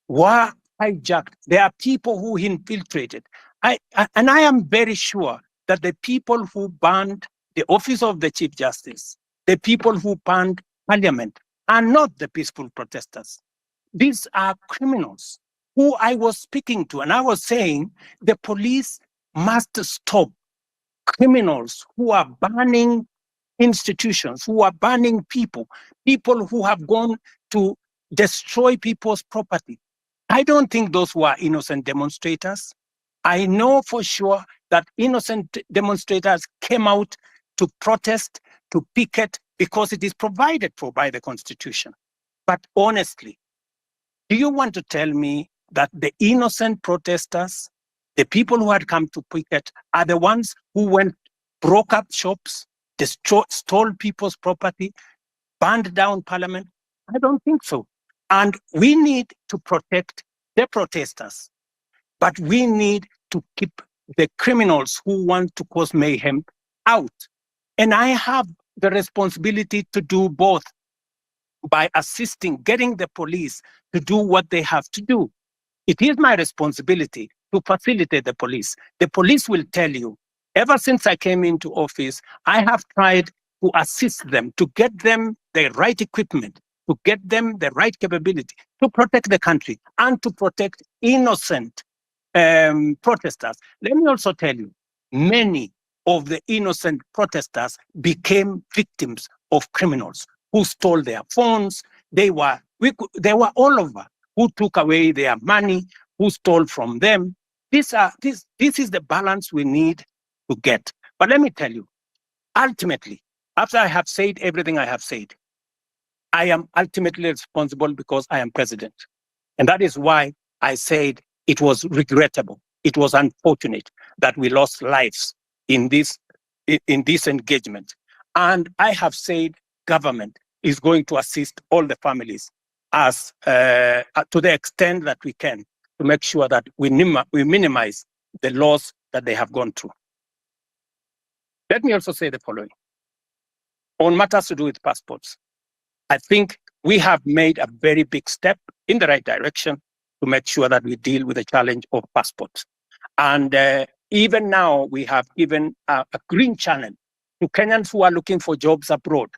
were hijacked. There are people who infiltrated. And I am very sure that the people who banned the office of the Chief Justice, the people who banned Parliament, are not the peaceful protesters. These are criminals who I was speaking to, and I was saying the police must stop criminals who are banning institutions, who are banning people, people who have gone to destroy people's property. I don't think those were innocent demonstrators. I know for sure that innocent demonstrators came out to protest, to picket, because it is provided for by the Constitution. But honestly, do you want to tell me that the innocent protesters, the people who had come to picket, are the ones who went, broke up shops, stole people's property, burned down Parliament? I don't think so. And we need to protect the protesters, but we need to keep the criminals who want to cause mayhem out. And I have the responsibility to do both by assisting, getting the police to do what they have to do. It is my responsibility to facilitate the police. The police will tell you, ever since I came into office, I have tried to assist them, to get them the right equipment, to get them the right capability to protect the country and to protect innocent protesters. Let me also tell you, many of the innocent protesters became victims of criminals who stole their phones. They were all over, who took away their money, who stole from them. This is the balance we need to get. But let me tell you, ultimately, after I have said everything I have said, I am ultimately responsible because I am president. And that is why I said it was regrettable. It was unfortunate that we lost lives in this engagement. And I have said government is going to assist all the families as to the extent that we can to make sure that we minimize the loss that they have gone through. Let me also say the following. On matters to do with passports, I think we have made a very big step in the right direction to make sure that we deal with the challenge of passports. And even now, we have given a green channel to Kenyans who are looking for jobs abroad.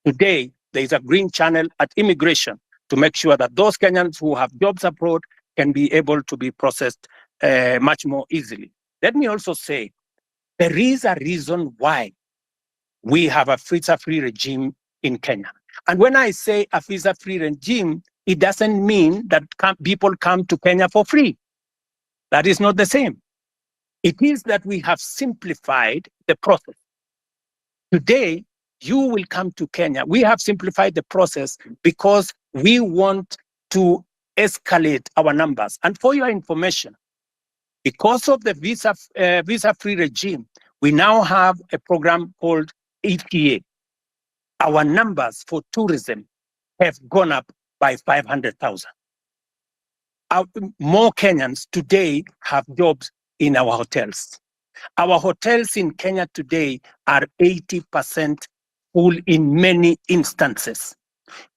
Today, there is a green channel at immigration to make sure that those Kenyans who have jobs abroad can be able to be processed much more easily. Let me also say, there is a reason why we have a visa-free regime in Kenya. And when I say a visa-free regime, it doesn't mean that people come to Kenya for free. That is not the same. It is that we have simplified the process. Today, you will come to Kenya. We have simplified the process because we want to escalate our numbers. And for your information, because of the visa-free regime, we now have a program called ETA. Our numbers for tourism have gone up by 500,000. More Kenyans today have jobs in our hotels. Our hotels in Kenya today are 80% full in many instances.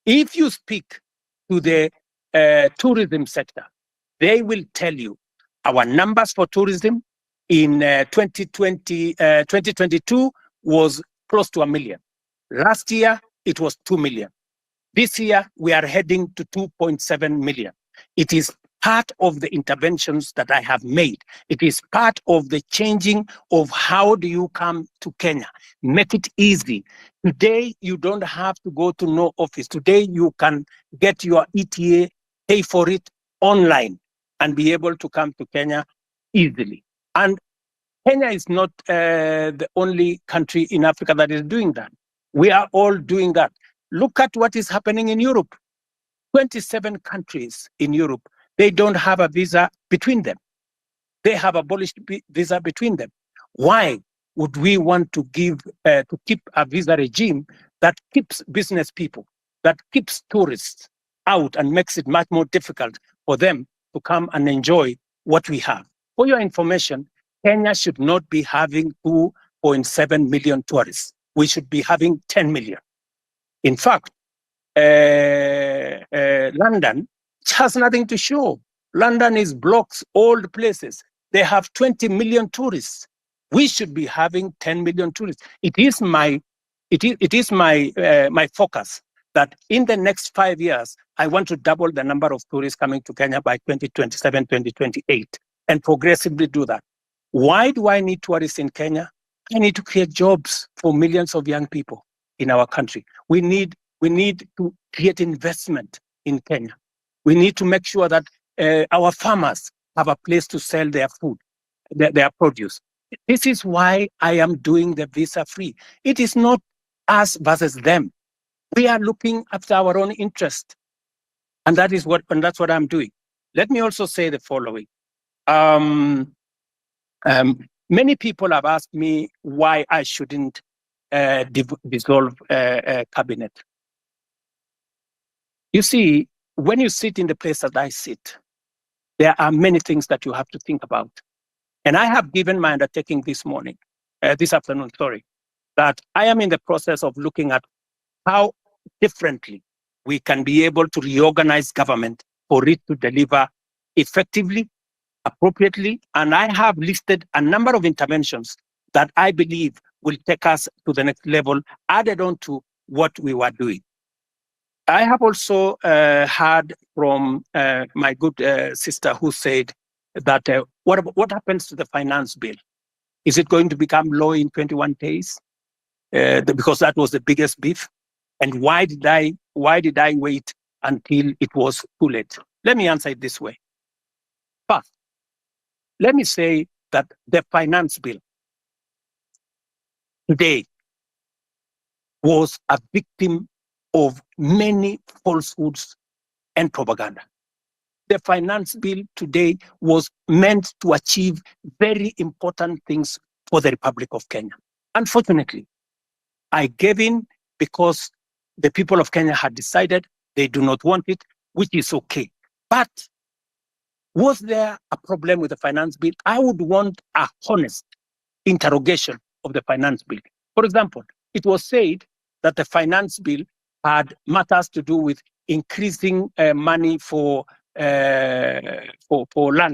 If you speak to the tourism sector, they will tell you our numbers for tourism in 2022 was close to 1 million. Last year, it was 2 million. This year, we are heading to 2.7 million. It is part of the interventions that I have made. It is part of the changing of how do you come to Kenya. Make it easy. Today, you don't have to go to no office. Today, you can get your ETA, pay for it online, and be able to come to Kenya easily. And Kenya is not the only country in Africa that is doing that. We are all doing that. Look at what is happening in Europe. 27 countries in Europe, they don't have a visa between them. They have abolished visa between them. Why would we want to keep a visa regime that keeps business people, that keeps tourists out and makes it much more difficult for them to come and enjoy what we have? For your information, Kenya should not be having 2.7 million tourists. We should be having 10 million. In fact, London It has nothing to show. London is blocks, old places. They have 20 million tourists. We should be having 10 million tourists. It is my focus that in the next 5 years, I want to double the number of tourists coming to Kenya by 2027, 2028, and progressively do that. Why do I need tourists in Kenya? I need to create jobs for millions of young people in our country. We need to create investment in Kenya. We need to make sure that our farmers have a place to sell their food, their produce. This is why I am doing the visa free. It is not us versus them. We are looking after our own interest. And that's what I'm doing. Let me also say the following. Many people have asked me why I shouldn't dissolve cabinet. You see, when you sit in the place that I sit, there are many things that you have to think about. And I have given my undertaking this afternoon, that I am in the process of looking at how differently we can be able to reorganize government for it to deliver effectively, appropriately. And I have listed a number of interventions that I believe will take us to the next level, added on to what we were doing. I have also heard from my good sister who said that what happens to the finance bill? Is it going to become law in 21 days? Because that was the biggest beef. And why did I wait until it was too late? Let me answer it this way. First, let me say that the finance bill today was a victim of many falsehoods and propaganda. The finance bill today was meant to achieve very important things for the Republic of Kenya. Unfortunately, I gave in because the people of Kenya had decided they do not want it, which is okay. But was there a problem with the finance bill? I would want a honest interrogation of the finance bill. For example, it was said that the finance bill had matters to do with increasing money for land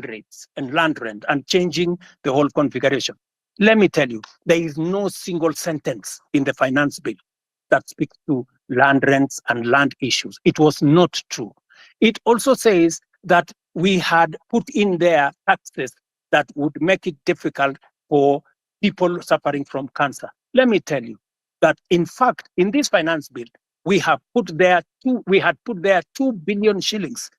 rates and land rent and changing the whole configuration. Let me tell you, there is no single sentence in the finance bill that speaks to land rents and land issues. It was not true. It also says that we had put in there taxes that would make it difficult for people suffering from cancer. Let me tell you that, in fact, in this finance bill, we had put there 2 billion shillings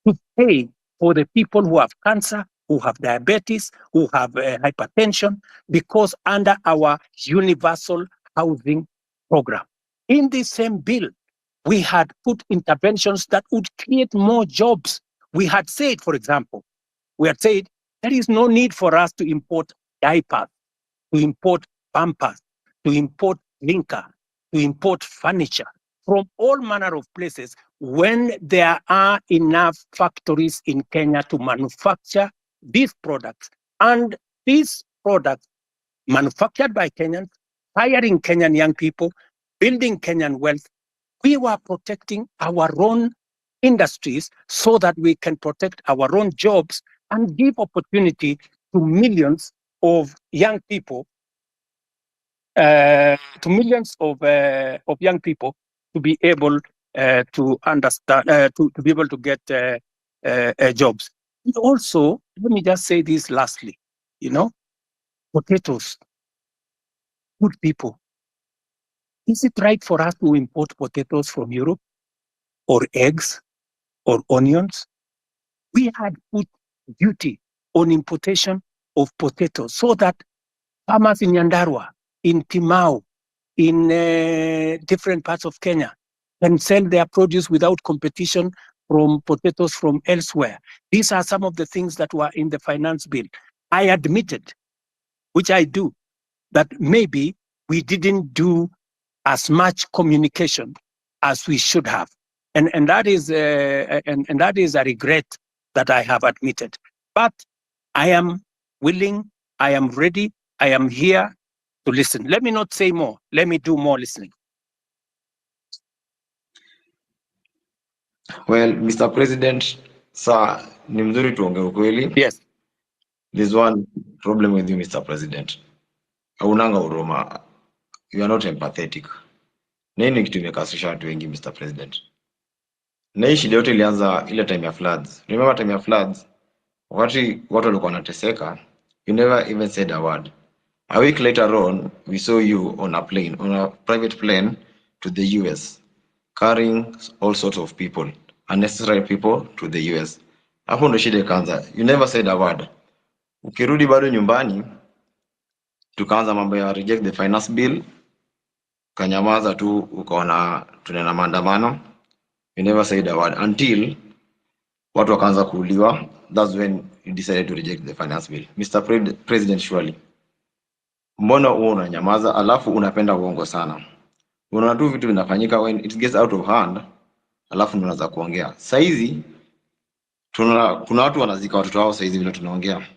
to pay for the people who have cancer, who have diabetes, who have hypertension, because under our universal housing program. In this same bill, we had put interventions that would create more jobs. We had said, for example, there is no need for us to import diapers, to import pampers, to import linker, to import furniture from all manner of places when there are enough factories in Kenya to manufacture these products. And these products manufactured by Kenyans, hiring Kenyan young people, building Kenyan wealth, we were protecting our own industries so that we can protect our own jobs and give opportunity to millions of young people, to be able to understand, to be able to get jobs. And also, let me just say this lastly, potatoes, good people. Is it right for us to import potatoes from Europe, or eggs, or onions? We had put duty on importation of potatoes so that farmers in Nyandarua, in Timau, in different parts of Kenya can sell their produce without competition from potatoes from elsewhere. These are some of the things that were in the finance bill. I admitted, which I do, that maybe we didn't do as much communication as we should have. And that is a regret that I have admitted. But I am willing, I am ready, I am here to listen. Let me not say more. Let me do more listening. Well, Mr. President, sir, ni mzuri tuongee ukweli. Yes. There's one problem with you, Mr. President. Haunanga huruma. You are not empathetic. Nini kitu imekasisha watu wengi, Mr. President? Na hii shida yote ilianza ile time ya floods. Remember time ya floods? Wakati watu walikuwa wanateseka, you never even said a word. A week later on, we saw you on a plane, on a private plane to the US, carrying all sorts of people, unnecessary people to the US. Hapo ndo shida ikaanza. You never said a word. Ukirudi bado nyumbani, tukaanza mambo ya reject the finance bill, kanyamaza tu, ukaona tunaenda maandamano. You never said a word until watu wakaanza kuuliwa. That's when you decided to reject the finance bill. Mr. President, surely mbona huo unanyamaza alafu unapenda uongo sana? Unaona tu vitu vinafanyika when it gets out of hand, alafu unaanza kuongea. Saizi kuna watu wanazika watoto wao saizi vile tunaongea.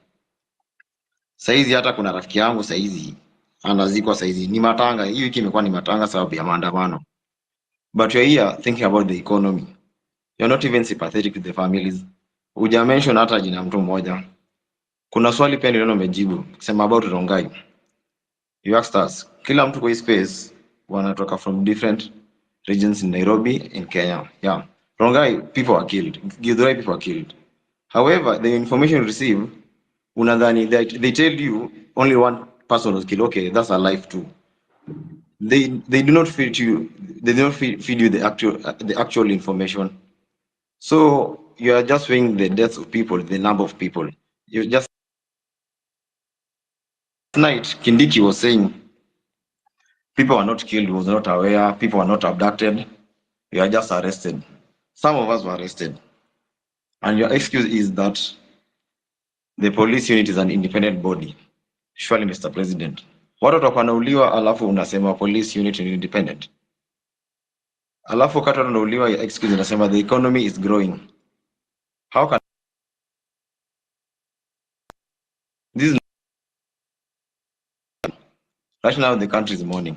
Saizi hata kuna rafiki yangu saizi anazikwa saizi. Ni matanga, hii wiki imekuwa ni matanga sababu ya maandamano. But you're here thinking about the economy. You're not even sympathetic to the families. Uja mention hata jina mtu mmoja. Kuna swali pia niliona umejibu kusema about Rongai. You asked us, kila mtu kwa hii space wanatoka from different regions in Nairobi, in Kenya. Yeah. Rongai, people are killed. Githurai, people are killed. However, the information you receive, unadhani they tell you only one person was killed. Okay, that's a life too. They do not feed you. They do not feed you the actual information. So you are just weighing the deaths of people, the number of people. You just tonight Kindiki was saying people are not killed, was not aware, people are not abducted, you are just arrested. Some of us were arrested. And your excuse is that the police unit is an independent body. Surely, Mr. President. Watu watakuwa wanauliwa alafu unasema police unit is independent. Alafu wakati wanauliwa your excuse unasema the economy is growing. How can this is right now the country is mourning.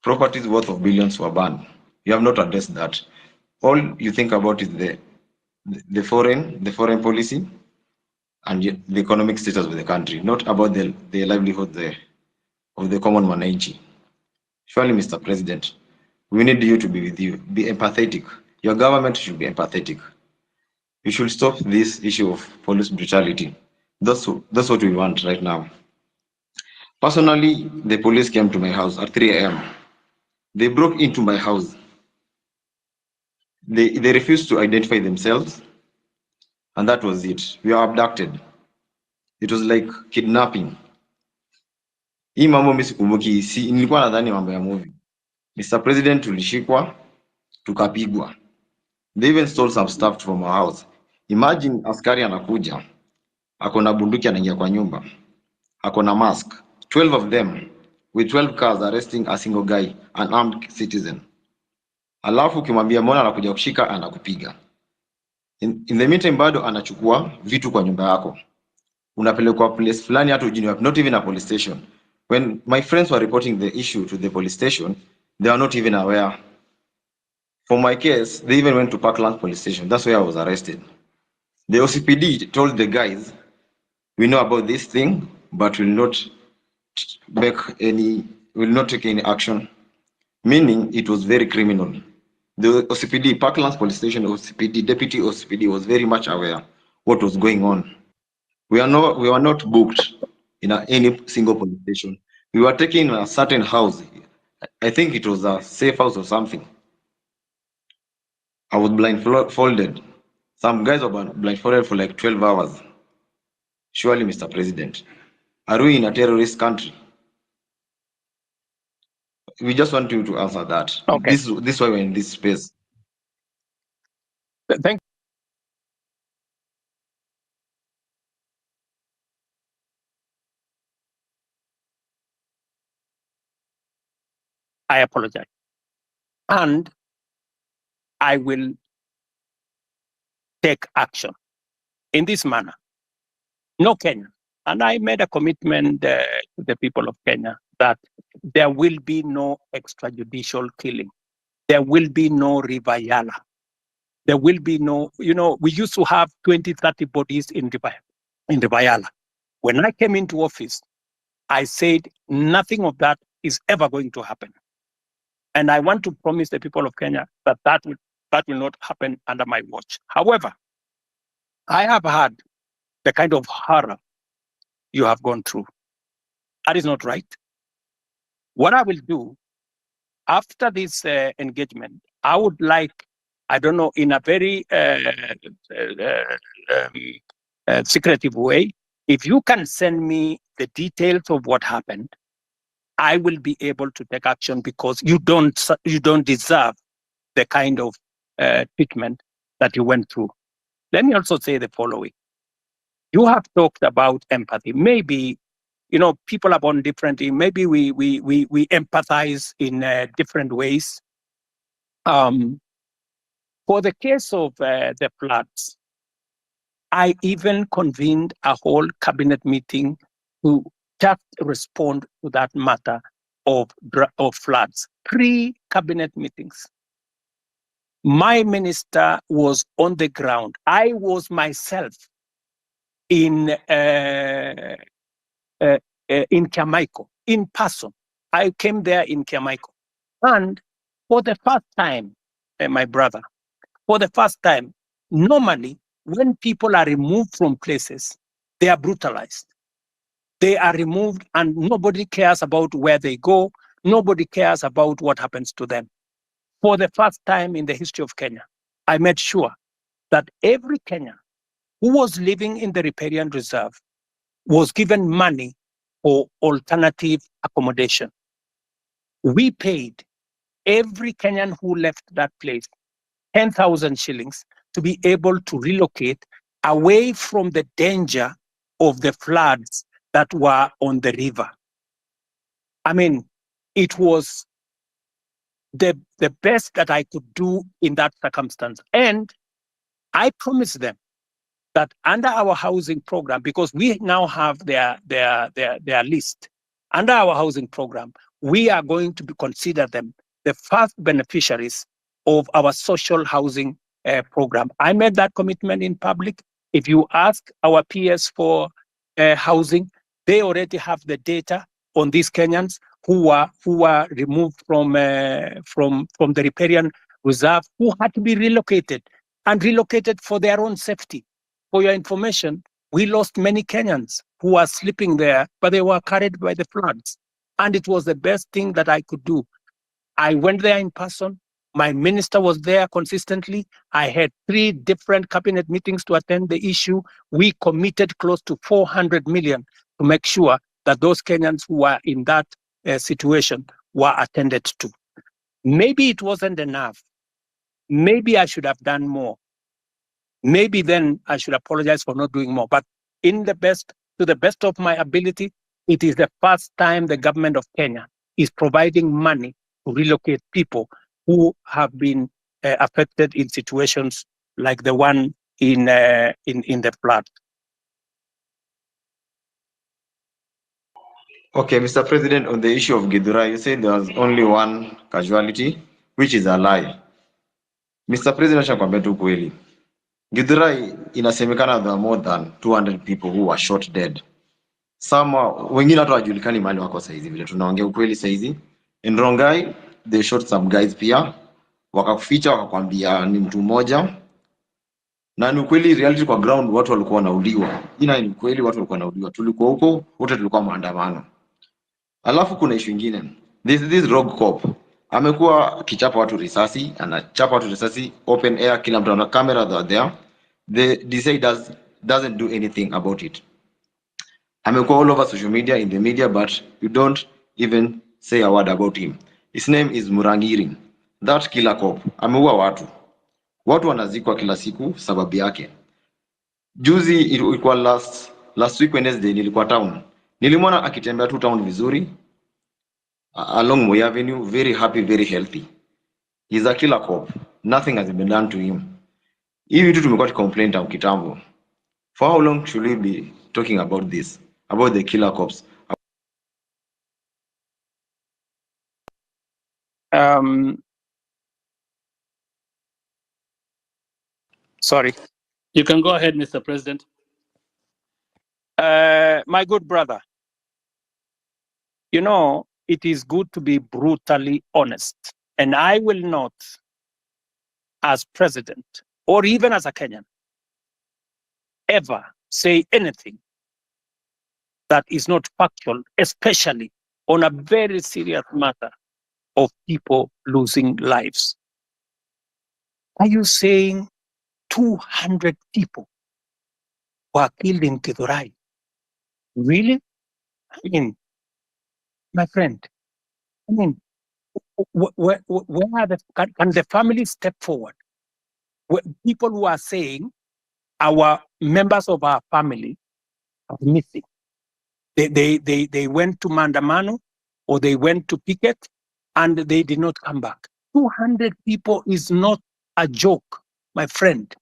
Properties worth of billions were banned. You have not addressed that. All you think about is the foreign policy and the economic status of the country, not about the livelihood of the common mananchi. Surely, Mr. President, we need you to be with you. Be empathetic. Your government should be empathetic. You should stop this issue of police brutality. That's what we want right now. Personally, the police came to my house at 3 a.m. They broke into my house. They refused to identify themselves, and that was it. We were abducted. It was like kidnapping. Hii mambo mimi sikumbuki, nilikuwa nadhani mambo ya movie. Mr. President, tulishikwa, tukapigwa. They even stole some stuff from our house. Imagine askari anakuja, ako na bunduki anaingia kwa nyumba, ako na mask, 12 of them with 12 cars arresting a single guy, an armed citizen. Alafu ukimwambia mbona anakuja kushika, anakupiga. In the meantime bado anachukua vitu kwa nyumba yako. Unapelekwa place fulani hata ujini, not even a police station. When my friends were reporting the issue to the police station, they are not even aware. For my case, they even went to Parkland police station. That's where I was arrested. The OCPD told the guys, we know about this thing, but will not take any action. Meaning it was very criminal. The OCPD, Parkland police station OCPD, deputy OCPD was very much aware what was going on. We were not booked in any single police station. We were taken in a certain house. I think it was a safe house or something. I was blindfolded. Some guys were blindfolded for like 12 hours. Surely, Mr. President, are we in a terrorist country? We just want you to answer that. Okay. This is why we're in this space. Thank I apologize. And I will take action in this manner. No Kenya. And I made a commitment to the people of Kenya that there will be no extrajudicial killing. There will be no River Yala. There will be no, we used to have 20, 30 bodies in the Bayala. When I came into office, I said nothing of that is ever going to happen. And I want to promise the people of Kenya that that will not happen under my watch. However, I have had the kind of horror you have gone through. That is not right. What I will do after this engagement, I would like, I don't know, in a very secretive way, if you can send me the details of what happened, I will be able to take action, because you don't deserve the kind of treatment that you went through. Let me also say the following. You have talked about empathy. Maybe, people are born differently. Maybe we empathize in different ways. For the case of the floods, I even convened a whole cabinet meeting to just respond to that matter of floods. 3 cabinet meetings. My minister was on the ground. I was myself in Kiamaiko, in person. I came there in Kiamaiko. And for the first time, my brother, for the first time, normally when people are removed from places, they are brutalized. They are removed and nobody cares about where they go. Nobody cares about what happens to them. For the first time in the history of Kenya, I made sure that every Kenyan who was living in the riparian reserve was given money for alternative accommodation. We paid every Kenyan who left that place 10,000 shillings to be able to relocate away from the danger of the floods that were on the river. I mean, it was the best that I could do in that circumstance. And I promised them that under our housing program, because we now have their list, under our housing program, we are going to consider them the first beneficiaries of our social housing program. I made that commitment in public. If you ask our peers for housing, they already have the data on these Kenyans who were removed from the riparian reserve, who had to be relocated for their own safety. For your information, we lost many Kenyans who were sleeping there, but they were carried by the floods. And it was the best thing that I could do. I went there in person. My minister was there consistently. I had 3 different cabinet meetings to attend the issue. We committed close to 400 million to make sure that those Kenyans who were in that situation were attended to. Maybe it wasn't enough. Maybe I should have done more. Maybe then I should apologize for not doing more. But to the best of my ability, it is the first time the government of Kenya is providing money to relocate people who have been affected in situations like the one in the flood. Okay, Mr. President, on the issue of Githurai, you said there was only 1 casualty, which is a lie. Mr. President, nakwambia tu kweli. Githurai inasemekana there are more than 200 people who were shot dead. Some wengine hata wajulikani mahali wako saizi, vile tunaongea ukweli saizi. In Rongai, they shot some guys pia, wakakuficha wakakwambia ni mtu mmoja. Na ni ukweli, reality kwa ground watu walikuwa wanauliwa. Ina ni ukweli, watu walikuwa wanauliwa. Tulikuwa huko, wote tulikuwa maandamano. Alafu kuna issue nyingine. This rogue cop amekuwa kichapa watu risasi, anachapa watu risasi open air, kila mtu ana camera there. The DCI doesn't do anything about it. Amekuwa all over social media, in the media, but you don't even say a word about him. His name is Murangiri. That killer cop ameua watu. Watu wanazikwa kila siku sababu yake. Juzi ilikuwa last week Wednesday, nilikuwa town. Nilimwona akitembea tu town vizuri along Moi Avenue, very happy, very healthy. He's a killer cop. Nothing has been done to him. Hivi vitu tumekuwa tucomplain tangu kitambo. For how long should we be talking about this? About the killer cops? Sorry. You can go ahead, Mr. President. My good brother, you know, it is good to be brutally honest. And I will not, as president, or even as a Kenyan, ever say anything that is not factual, especially on a very serious matter of people losing lives. Are you saying 200 people were killed in Githurai? Really? I mean, my friend, I mean, where are can the family step forward? People who are saying our members of our family are missing. They went to Mandamano or they went to picket and they did not come back. 200 people is not a joke, my friend.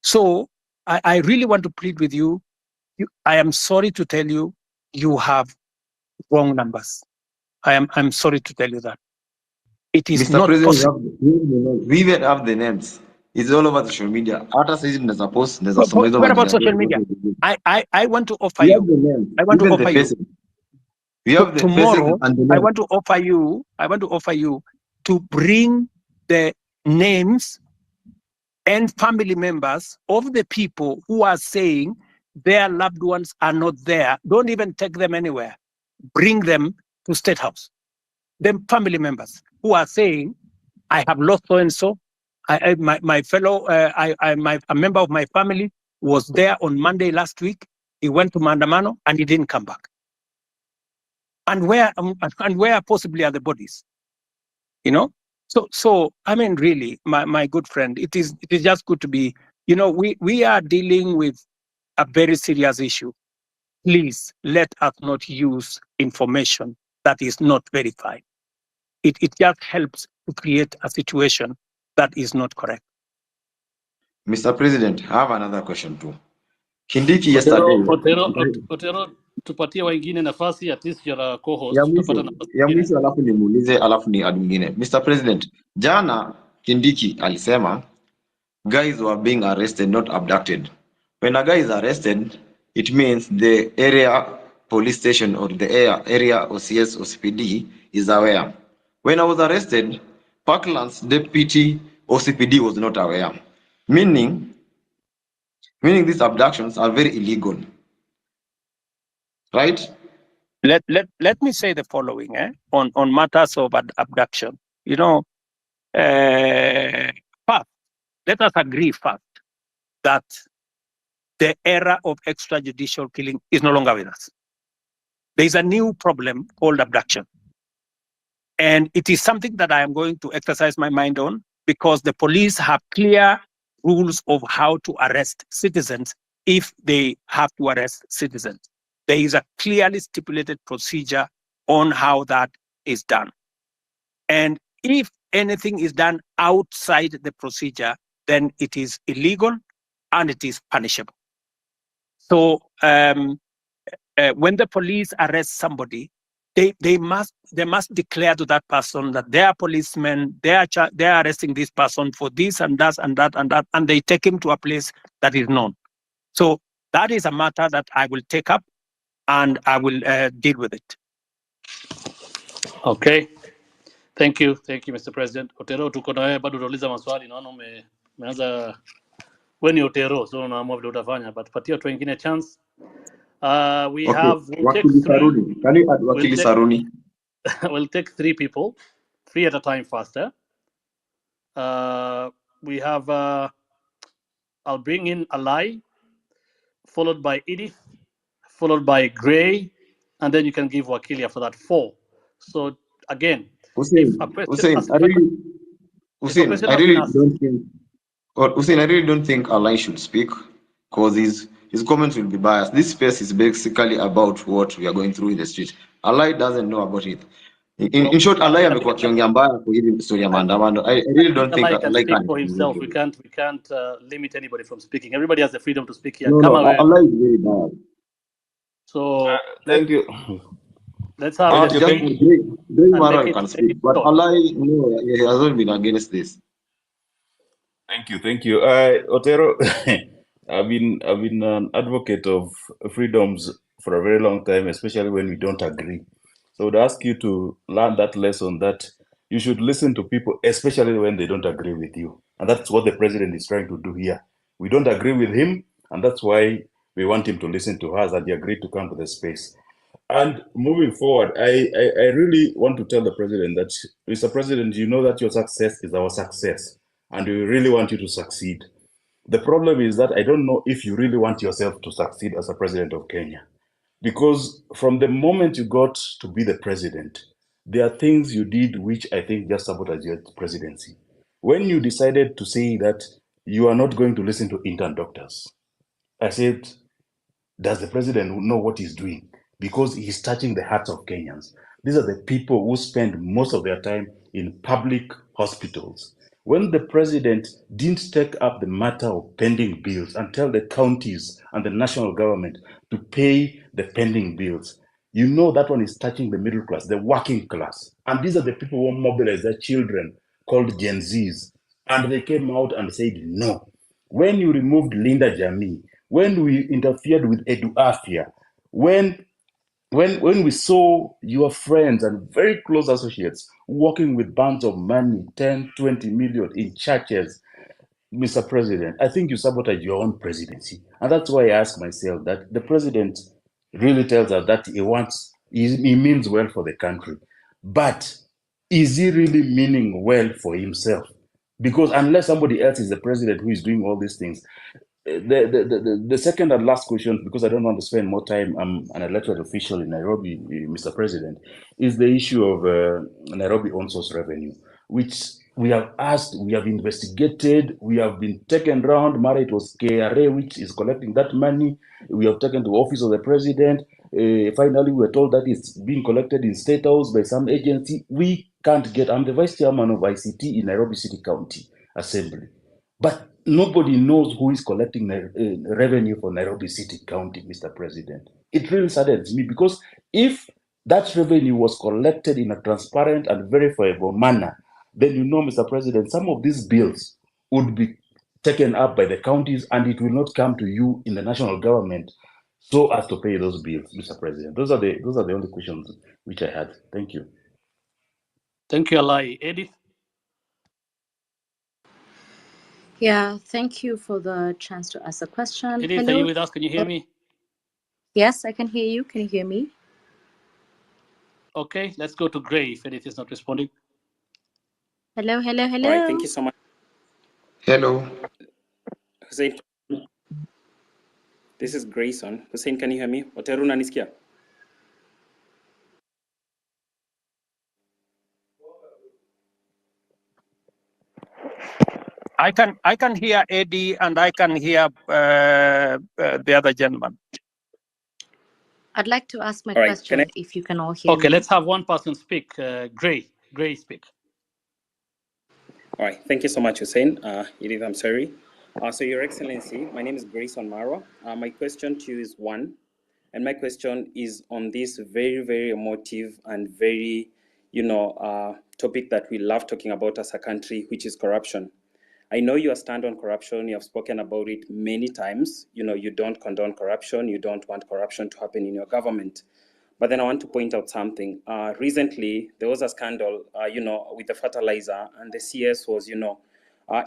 So I really want to plead with you. I am sorry to tell you, you have wrong numbers. I'm sorry to tell you that. It is Mr. not President, possible. we even have the names. It's all over social media. Hata sisi tunaweza post, tunaweza soma hizo What about majina. social media? I want to offer We have you. the names, I want to even the offer you. faces. We have the faces Tomorrow, and the I names. want to offer you to bring the names and family members of the people who are saying their loved ones are not there. Don't even take them anywhere. Bring them to State House. Them family members who are saying, I have lost so and so. My fellow, a member of my family was there on Monday last week. He went to Mandamano and he didn't come back. And where possibly are the bodies? You know. So I mean, really, my good friend, it is just good to be. You know, we are dealing with a very serious issue. Please let us not use information that is not verified. It just helps to create a situation that is not correct. Mr. President, I have another question too. Kindiki yesterday. Otero, tupatie wengine nafasi, at least you're a co-host. Ya mwisho alafu nimuulize alafu ni ad mwingine. Mr. President, jana Kindiki alisema guys were being arrested, not abducted. When a guy is arrested, it means the area police station or the area OCS or CPD is aware. When I was arrested, Parkland's deputy OCPD was not aware, meaning these abductions are very illegal, right? Let me say the following on matters of abduction. You know, first, let us agree first that the era of extrajudicial killing is no longer with us. There is a new problem called abduction. And it is something that I am going to exercise my mind on because the police have clear rules of how to arrest citizens if they have to arrest citizens. There is a clearly stipulated procedure on how that is done. And if anything is done outside the procedure, then it is illegal and it is punishable. So when the police arrest somebody, they must declare to that person that they are policemen, they are arresting this person for this and that and that and that, and they take him to a place that is known. So that is a matter that I will take up and I will deal with it. Okay. Thank you, Mr. President. Otero, tuko na wewe bado utauliza maswali, naona umeanza wewe ni Otero, so unaamua vile utafanya, but patia watu wengine chance. We okay. have Wakili Saruni. Can you add Wakili Saruni? We'll take 3 people, 3 at a time faster. We have I'll bring in Alai, followed by Edith, followed by Gray, and then you can give Wakili after that 4. So again, Hussein, I really don't think Alai should speak because his comments will be biased. This space is basically about what we are going through in the street. Alai doesn't know about it. In short, Alai amekuwa kiongea mbaya kwa hili story ya maandamano. I really don't think Alai can speak for himself. We can't limit anybody from speaking. Everybody has the freedom to speak here. No, Alai is very bad. So thank you. Let's have Gray Mara can speak, but Alai, no, he hasn't been against this. Thank you. Otero, I've been an advocate of freedoms for a very long time, especially when we don't agree. So I would ask you to learn that lesson that you should listen to people, especially when they don't agree with you. And that's what the president is trying to do here. We don't agree with him, and that's why we want him to listen to us, and he agreed to come to the space. And moving forward, I really want to tell the president that, Mr. President, you know that your success is our success, and we really want you to succeed. The problem is that I don't know if you really want yourself to succeed as a president of Kenya. Because from the moment you got to be the president, there are things you did which I think just sabotage your presidency. When you decided to say that you are not going to listen to intern doctors, I said, does the president know what he's doing? Because he's touching the hearts of Kenyans. These are the people who spend most of their time in public hospitals. When the president didn't take up the matter of pending bills and tell the counties and the national government to pay the pending bills, you know that one is touching the middle class, the working class. And these are the people who mobilize their children, called Gen Zs. And they came out and said no. When you removed Linda Jamii, when we interfered with Edu Afia, when we saw your friends and very close associates working with bands of money, 10, 20 million in churches, Mr. President, I think you sabotage your own presidency. And that's why I ask myself that the president really tells us that he means well for the country. But is he really meaning well for himself? Because unless somebody else is the president who is doing all these things, the second and last question, because I don't want to spend more time, I'm an elected official in Nairobi, Mr. President, is the issue of Nairobi on-source revenue, which we have asked, we have investigated, we have been taken around. Mara, it was KRA which is collecting that money. We have taken to the office of the president. Finally, we were told that it's being collected in State House by some agency. We can't get, I'm the vice chairman of ICT in Nairobi City County Assembly. But nobody knows who is collecting revenue for Nairobi City County, Mr. President. It really saddens me because if that revenue was collected in a transparent and verifiable manner, then you know, Mr. President, some of these bills would be taken up by the counties and it will not come to you in the national government so as to pay those bills, Mr. President. Those are the only questions which I had. Thank you. Thank you, Alai. Edith? Yeah, thank you for the chance to ask a question. Edith, are you with us? Can you hear me? Yes, I can hear you. Can you hear me? Okay, let's go to Gray if Edith is not responding. Hello. All right, thank you so much. Hello. Hussein, this is Grayson. Hussein, can you hear me? Oteru unanisikia? I can hear Eddie and I can hear the other gentleman. I'd like to ask my All right, question if you can all hear me. Okay, let's have one person speak. Gray speak. All right, thank you so much, Hussein. Edith, I'm sorry. So, Your Excellency, my name is Grayson Mara. My question to you is one, and my question is on this very, very emotive and very, topic that we love talking about as a country, which is corruption. I know you stand on corruption. You have spoken about it many times. You don't condone corruption. You don't want corruption to happen in your government. But then I want to point out something. Recently, there was a scandal, with the fertilizer, and the CS was,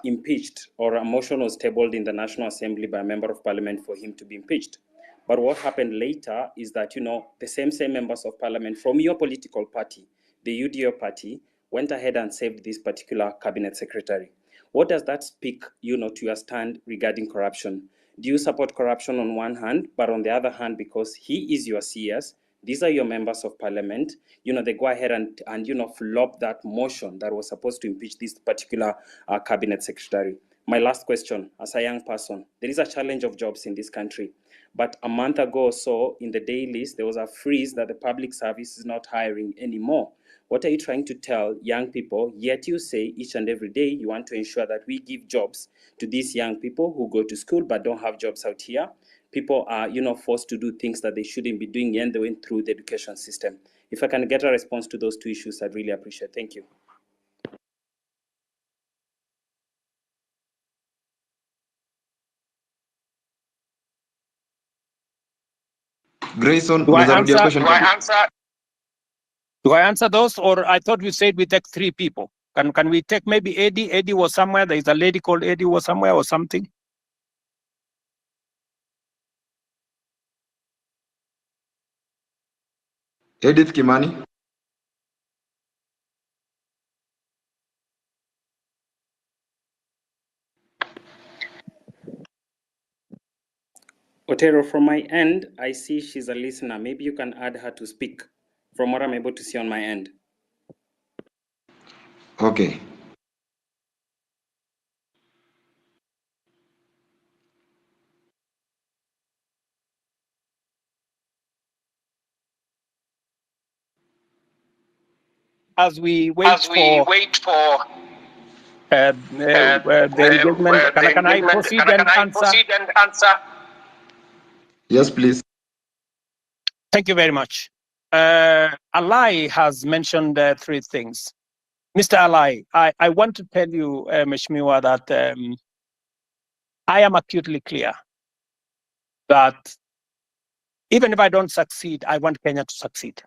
impeached, or a motion was tabled in the National Assembly by a member of parliament for him to be impeached. But what happened later is that, the same members of parliament from your political party, the UDO party, went ahead and saved this particular cabinet secretary. What does that speak, to your stand regarding corruption? Do you support corruption on one hand, but on the other hand, because he is your CS, these are your members of parliament, they go ahead and flop that motion that was supposed to impeach this particular cabinet secretary? My last question, as a young person, there is a challenge of jobs in this country. But a month ago or so, in the dailies, there was a freeze that the public service is not hiring anymore. What are you trying to tell young people? Yet you say each and every day you want to ensure that we give jobs to these young people who go to school but don't have jobs out here. People are, forced to do things that they shouldn't be doing, and they went through the education system. If I can get a response to those two issues, I'd really appreciate it. Thank you. Grayson, Do I unaweza rudia answer? question please? Do I answer those, or I thought you said we take 3 people? Can we take maybe Eddie? Eddie was somewhere. There is a lady called Eddie was somewhere or something. Edith Kimani. Otero, from my end, I see she's a listener. Maybe you can add her to speak from what I'm able to see on my end. Okay. As we wait for the engagement, can I proceed and answer? Yes, please. Thank you very much. Alai has mentioned 3 things. Mr. Alai, I want to tell you, Mheshimiwa, that I am acutely clear that even if I don't succeed, I want Kenya to succeed.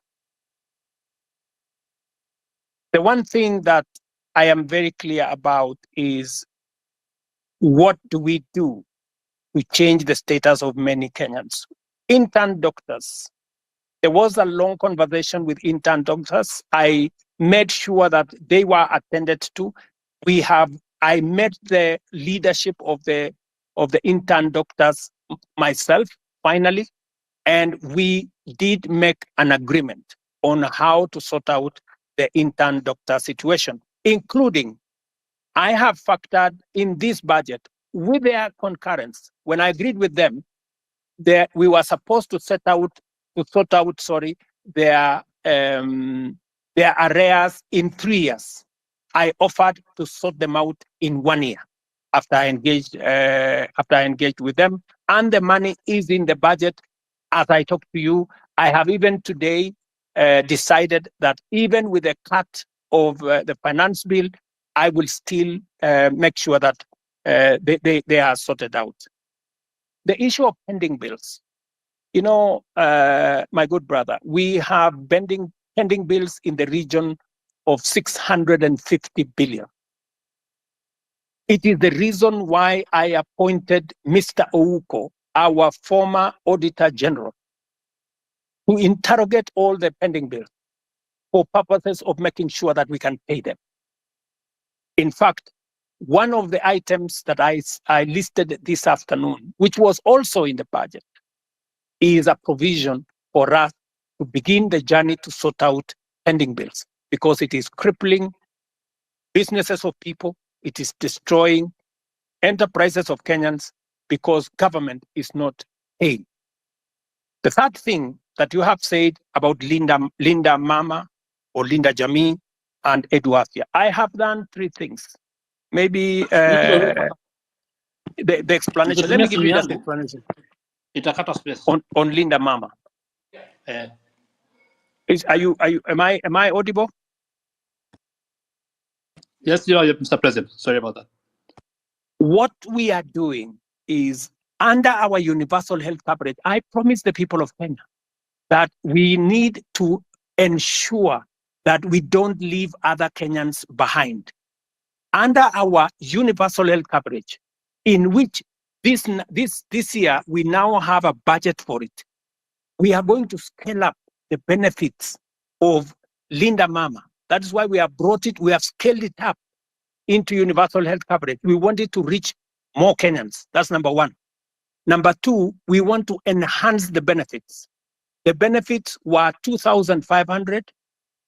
The one thing that I am very clear about is what do we do to change the status of many Kenyans? Intern doctors. There was a long conversation with intern doctors. I made sure that they were attended to. I met the leadership of the intern doctors myself, finally, and we did make an agreement on how to sort out the intern doctor situation, including I have factored in this budget with their concurrence. When I agreed with them, we were supposed to sort out their arrears in 3 years. I offered to sort them out in 1 year after I engaged with them, and the money is in the budget. As I talk to you, I have even today decided that even with a cut of the finance bill, I will still make sure that they are sorted out. The issue of pending bills. You know, my good brother, we have pending bills in the region of 650 billion. It is the reason why I appointed Mr. Ouko, our former Auditor General, to interrogate all the pending bills for purposes of making sure that we can pay them. In fact, one of the items that I listed this afternoon, which was also in the budget, is a provision for us to begin the journey to sort out pending bills, because it is crippling businesses of people, it is destroying enterprises of Kenyans, because government is not paying. The third thing that you have said about Linda Mama or Linda Jamii and Eduafia, I have done 3 things. Maybe the explanation. Let me give you that explanation on Linda Mama. Am I audible? Yes, you are, Mr. President. Sorry about that. What we are doing is, under our universal health coverage, I promise the people of Kenya that we need to ensure that we don't leave other Kenyans behind. Under our universal health coverage, in which this year we now have a budget for it, we are going to scale up the benefits of Linda Mama. That is why we have scaled it up into universal health coverage. We want it to reach more Kenyans. That's number 1. Number 2, we want to enhance the benefits. The benefits were 2,500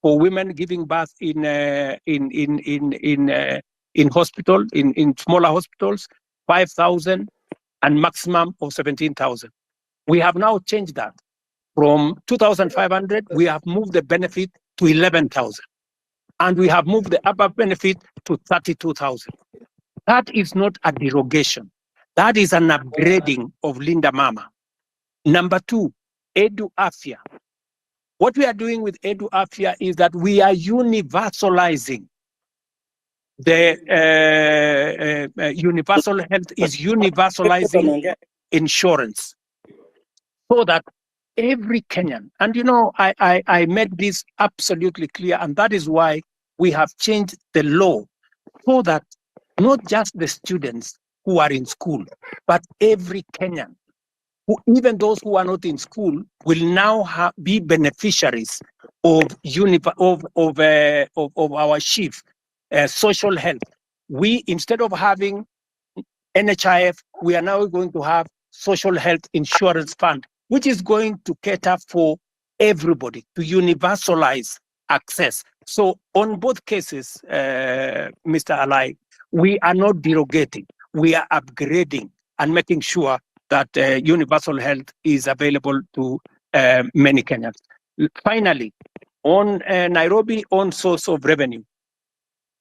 for women giving birth in hospital, in smaller hospitals, 5,000, and maximum of 17,000. We have now changed that. From 2,500, we have moved the benefit to 11,000. And we have moved the upper benefit to 32,000. That is not a derogation. That is an upgrading of Linda Mama. Number 2, Edu Afia. What we are doing with Edu Afia is that we are universalizing the universal health is universalizing insurance, so that every Kenyan. And you know, I made this absolutely clear, and that is why we have changed the law so that not just the students who are in school, but every Kenyan, even those who are not in school, will now be beneficiaries of our chief social health. We, instead of having NHIF, we are now going to have social health insurance fund, which is going to cater for everybody, to universalize access. So on both cases, Mr. Alai, we are not derogating, we are upgrading and making sure that universal health is available to many Kenyans. Finally, on Nairobi own source of revenue,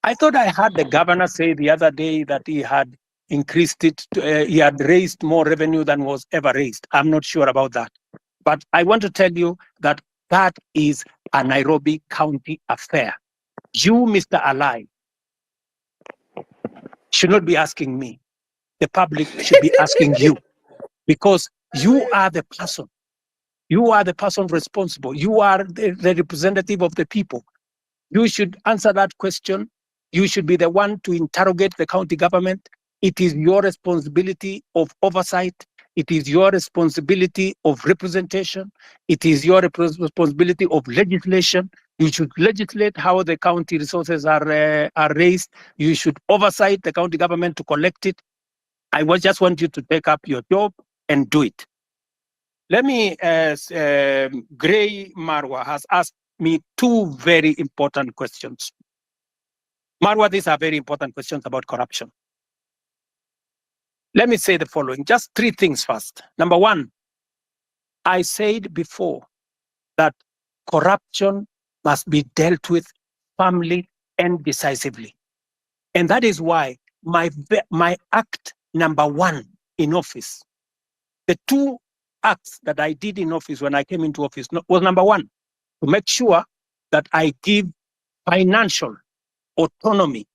I thought I heard the governor say the other day that he had increased it, he had raised more revenue than was ever raised. I'm not sure about that. But I want to tell you that that is a Nairobi County affair. You, Mr. Alai, should not be asking me. The public should be asking you, because you are the person. You are the person responsible. You are the representative of the people. You should answer that question. You should be the one to interrogate the county government. It is your responsibility of oversight. It is your responsibility of representation. It is your responsibility of legislation. You should legislate how the county resources are raised. You should oversight the county government to collect it. I just want you to take up your job and do it. Let me, Gray Marwa has asked me two very important questions. Marwa, these are very important questions about corruption. Let me say the following, just three things first. Number one, I said before that corruption must be dealt with firmly and decisively. And that is why my act number one in office, the two acts that I did in office when I came into office was number one, to make sure that I give financial autonomy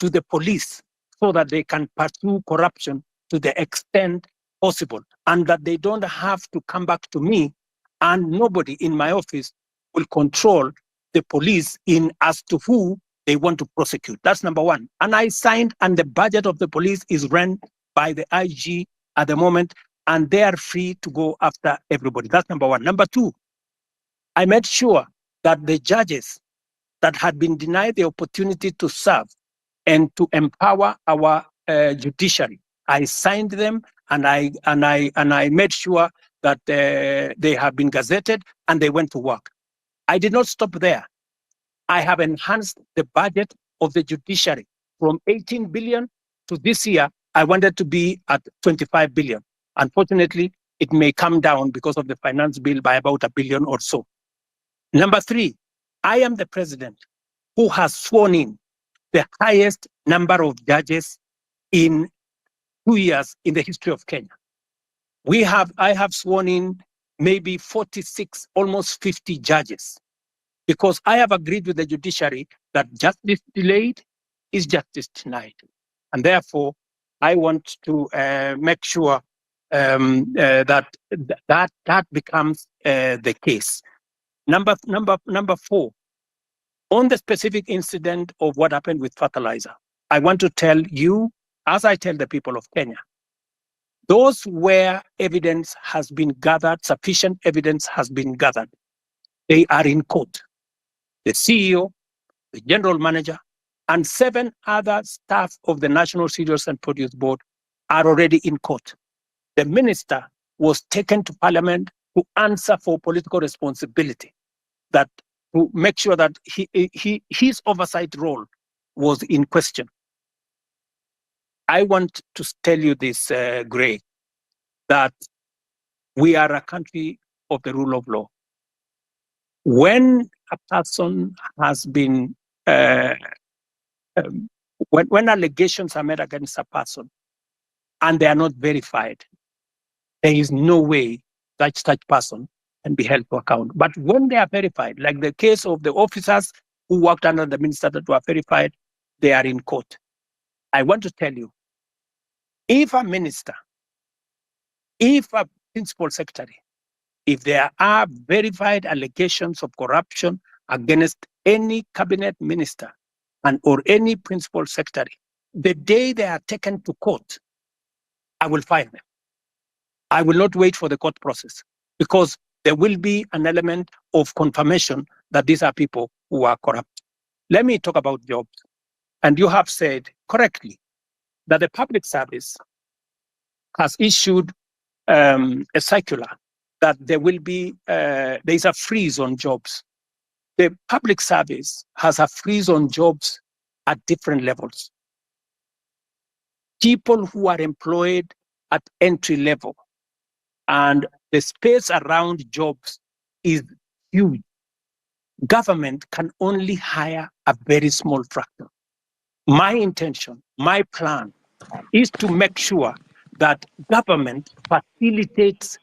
to the police so that they can pursue corruption to the extent possible, and that they don't have to come back to me, and nobody in my office will control the police in as to who they want to prosecute. That's number one. And I signed, and the budget of the police is run by the IG at the moment, and they are free to go after everybody. That's number one. Number two, I made sure that the judges that had been denied the opportunity to serve and to empower our judiciary, I signed them, and I made sure that they have been gazetted and they went to work. I did not stop there. I have enhanced the budget of the judiciary from 18 billion to this year. I wanted to be at 25 billion. Unfortunately, it may come down because of the finance bill by about $1 billion or so. Number three, I am the president who has sworn in the highest number of judges in 2 years in the history of Kenya. I have sworn in maybe 46, almost 50 judges, because I have agreed with the judiciary that justice delayed is justice denied. And therefore, I want to make sure that becomes the case. Number four, on the specific incident of what happened with fertilizer, I want to tell you, as I tell the people of Kenya, those where evidence has been gathered, sufficient evidence has been gathered, they are in court. The CEO, the general manager, and 7 other staff of the National Cereals and Produce Board are already in court. The minister was taken to parliament to answer for political responsibility, that to make sure that his oversight role was in question. I want to tell you this, Gray, that we are a country of the rule of law. When a person has been, when allegations are made against a person and they are not verified, there is no way that such person can be held to account. But when they are verified, like the case of the officers who worked under the minister that were verified, they are in court. I want to tell you, if a minister, if a principal secretary if there are verified allegations of corruption against any cabinet minister and or any principal secretary, the day they are taken to court, I will fire them. I will not wait for the court process because there will be an element of confirmation that these are people who are corrupt. Let me talk about jobs. And you have said correctly that the public service has issued a circular that there will be, there is a freeze on jobs. The public service has a freeze on jobs at different levels. People who are employed at entry level and the space around jobs is huge. Government can only hire a very small fraction. My intention, my plan is to make sure that government facilitates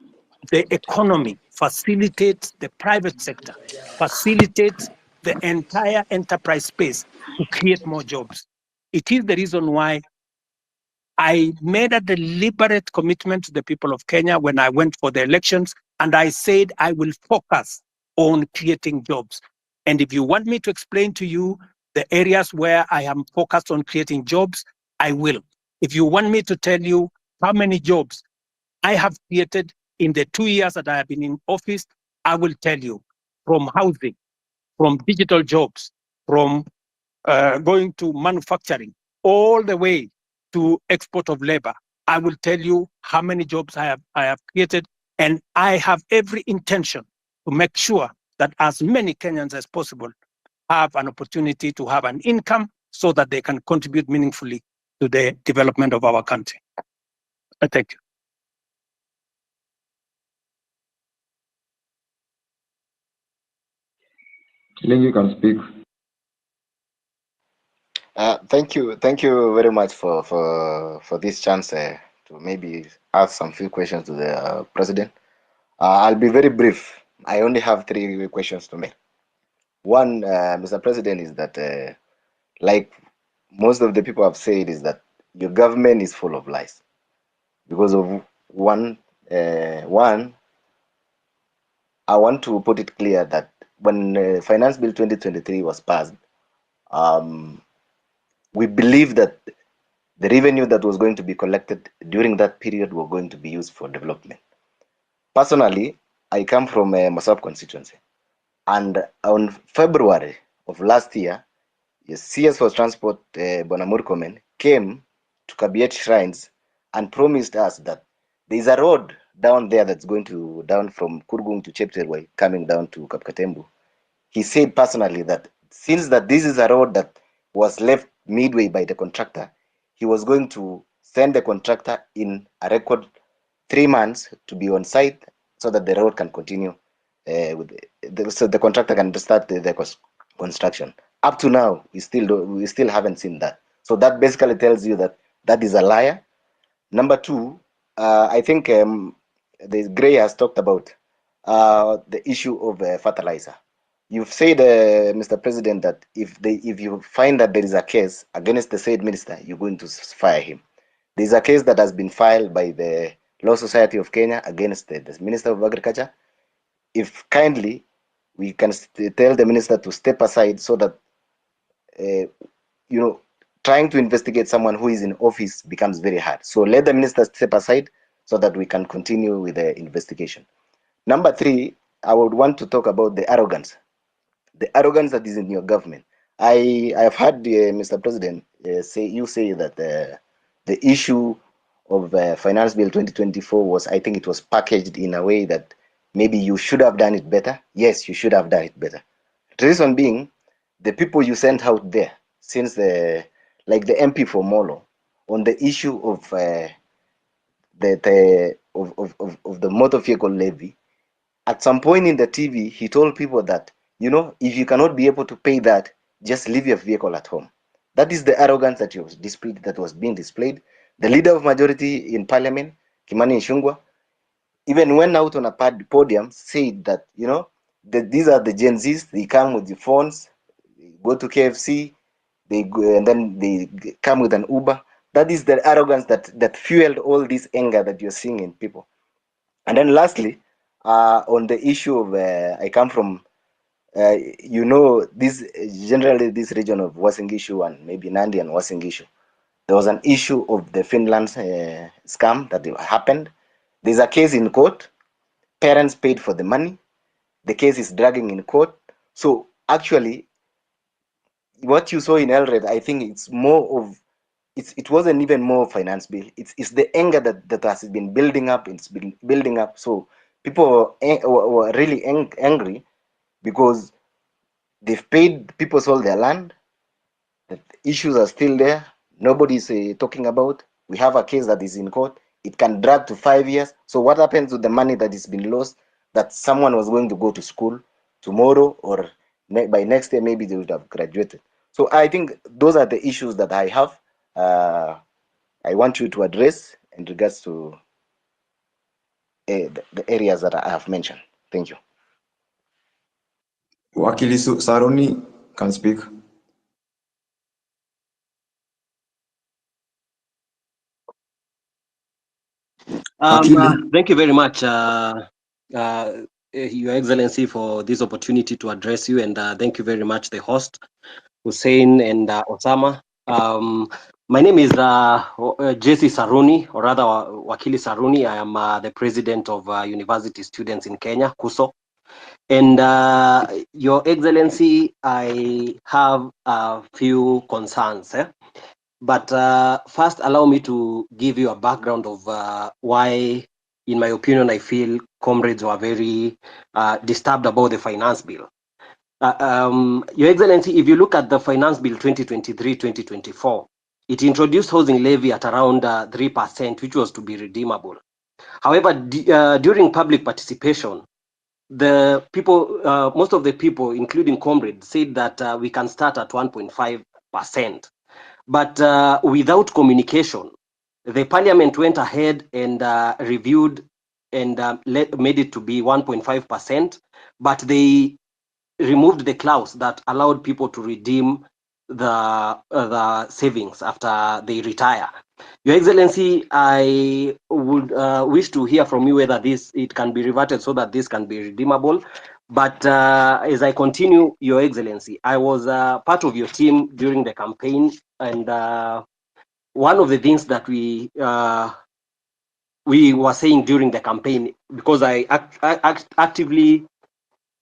the economy, facilitates the private sector, facilitates the entire enterprise space to create more jobs. It is the reason why I made a deliberate commitment to the people of Kenya when I went for the elections, and I said I will focus on creating jobs. And if you want me to explain to you the areas where I am focused on creating jobs, I will. If you want me to tell you how many jobs I have created in the 2 years that I have been in office, I will tell you, from housing, from digital jobs, from going to manufacturing, all the way to export of labor. I will tell you how many jobs I have created, and I have every intention to make sure that as many Kenyans as possible have an opportunity to have an income so that they can contribute meaningfully to the development of our country. Thank you. Ling, you can speak. Thank you very much for this chance to maybe ask some few questions to the president. I'll be very brief. I only have 3 questions to make. One, Mr. President, is that like most of the people have said, is that your government is full of lies because of one. I want to put it clear that when Finance Bill 2023 was passed, we believe that the revenue that was going to be collected during that period were going to be used for development. Personally, I come from a Masab constituency, and on February of last year, the CS for Transport, Bonamur Komen, came to Kabiet Shrines and promised us that there is a road down there that's going to down from Kurgung to Chepterway, coming down to Kapkatembu. He said personally that since that this is a road that was left midway by the contractor, he was going to send the contractor in a record 3 months to be on site so that the road can continue so the contractor can start the construction. Up to now, we still haven't seen that. So that basically tells you that that is a liar. Number 2, I think the Gray has talked about the issue of fertilizer. You've said, Mr. President, that if you find that there is a case against the said minister, you're going to fire him. There's a case that has been filed by the Law Society of Kenya against the Minister of Agriculture. If kindly, we can tell the minister to step aside so that, trying to investigate someone who is in office becomes very hard. So let the minister step aside so that we can continue with the investigation. Number 3, I would want to talk about the arrogance that is in your government. I have heard Mr. President say that the issue of Finance Bill 2024 was, I think it was packaged in a way that maybe you should have done it better. Yes, you should have done it better. The reason being, the people you sent out there, since like the MP for Molo, on the issue of the motor vehicle levy, at some point in the TV, he told people that, if you cannot be able to pay that, just leave your vehicle at home. That is the arrogance that was being displayed. The leader of majority in parliament, Kimani Ichung'wah, even went out on a podium, said that, that these are the Gen Zs, they come with the phones, they go to KFC, they go, and then they come with an Uber. That is the arrogance that fueled all this anger that you're seeing in people. And then lastly, on the issue of I come from, you know, this generally this region of Uasin and maybe Nandi and Uasin. There was an issue of the Finland scam that happened. There's a case in court. Parents paid for the money. The case is dragging in court. So actually, what you saw in Elred, I think it's more of it wasn't even more finance bill. It's the anger that has been building up. It's been building up. So people were really angry because they've paid. People sold their land. The issues are still there. Nobody's talking about. We have a case that is in court. It can drag to 5 years. So what happens to the money that is been lost? That someone was going to go to school tomorrow, or by next year maybe they would have graduated. So I think those are the issues that I have. I want you to address in regards to the areas that I have mentioned. Thank you. Wakili Saruni can speak. Thank you very much, Your Excellency, for this opportunity to address you, and thank you very much, the host, Hussein and Osama. My name is Jesse Saruni, or rather Wakili Saruni. I am the president of University Students in Kenya, KUSO. And Your Excellency, I have a few concerns. But first, allow me to give you a background of why, in my opinion, I feel comrades were very disturbed about the finance bill. Your Excellency, if you look at the finance bill 2023-2024, it introduced housing levy at around 3%, which was to be redeemable. However, during public participation, the people, most of the people, including comrades, said that we can start at 1.5%. But without communication, the parliament went ahead and reviewed and made it to be 1.5%, but they removed the clause that allowed people to redeem the savings after they retire. Your Excellency, I would wish to hear from you whether it can be reverted so that this can be redeemable. But as I continue, Your Excellency, I was part of your team during the campaign, and one of the things that we were saying during the campaign, because I actively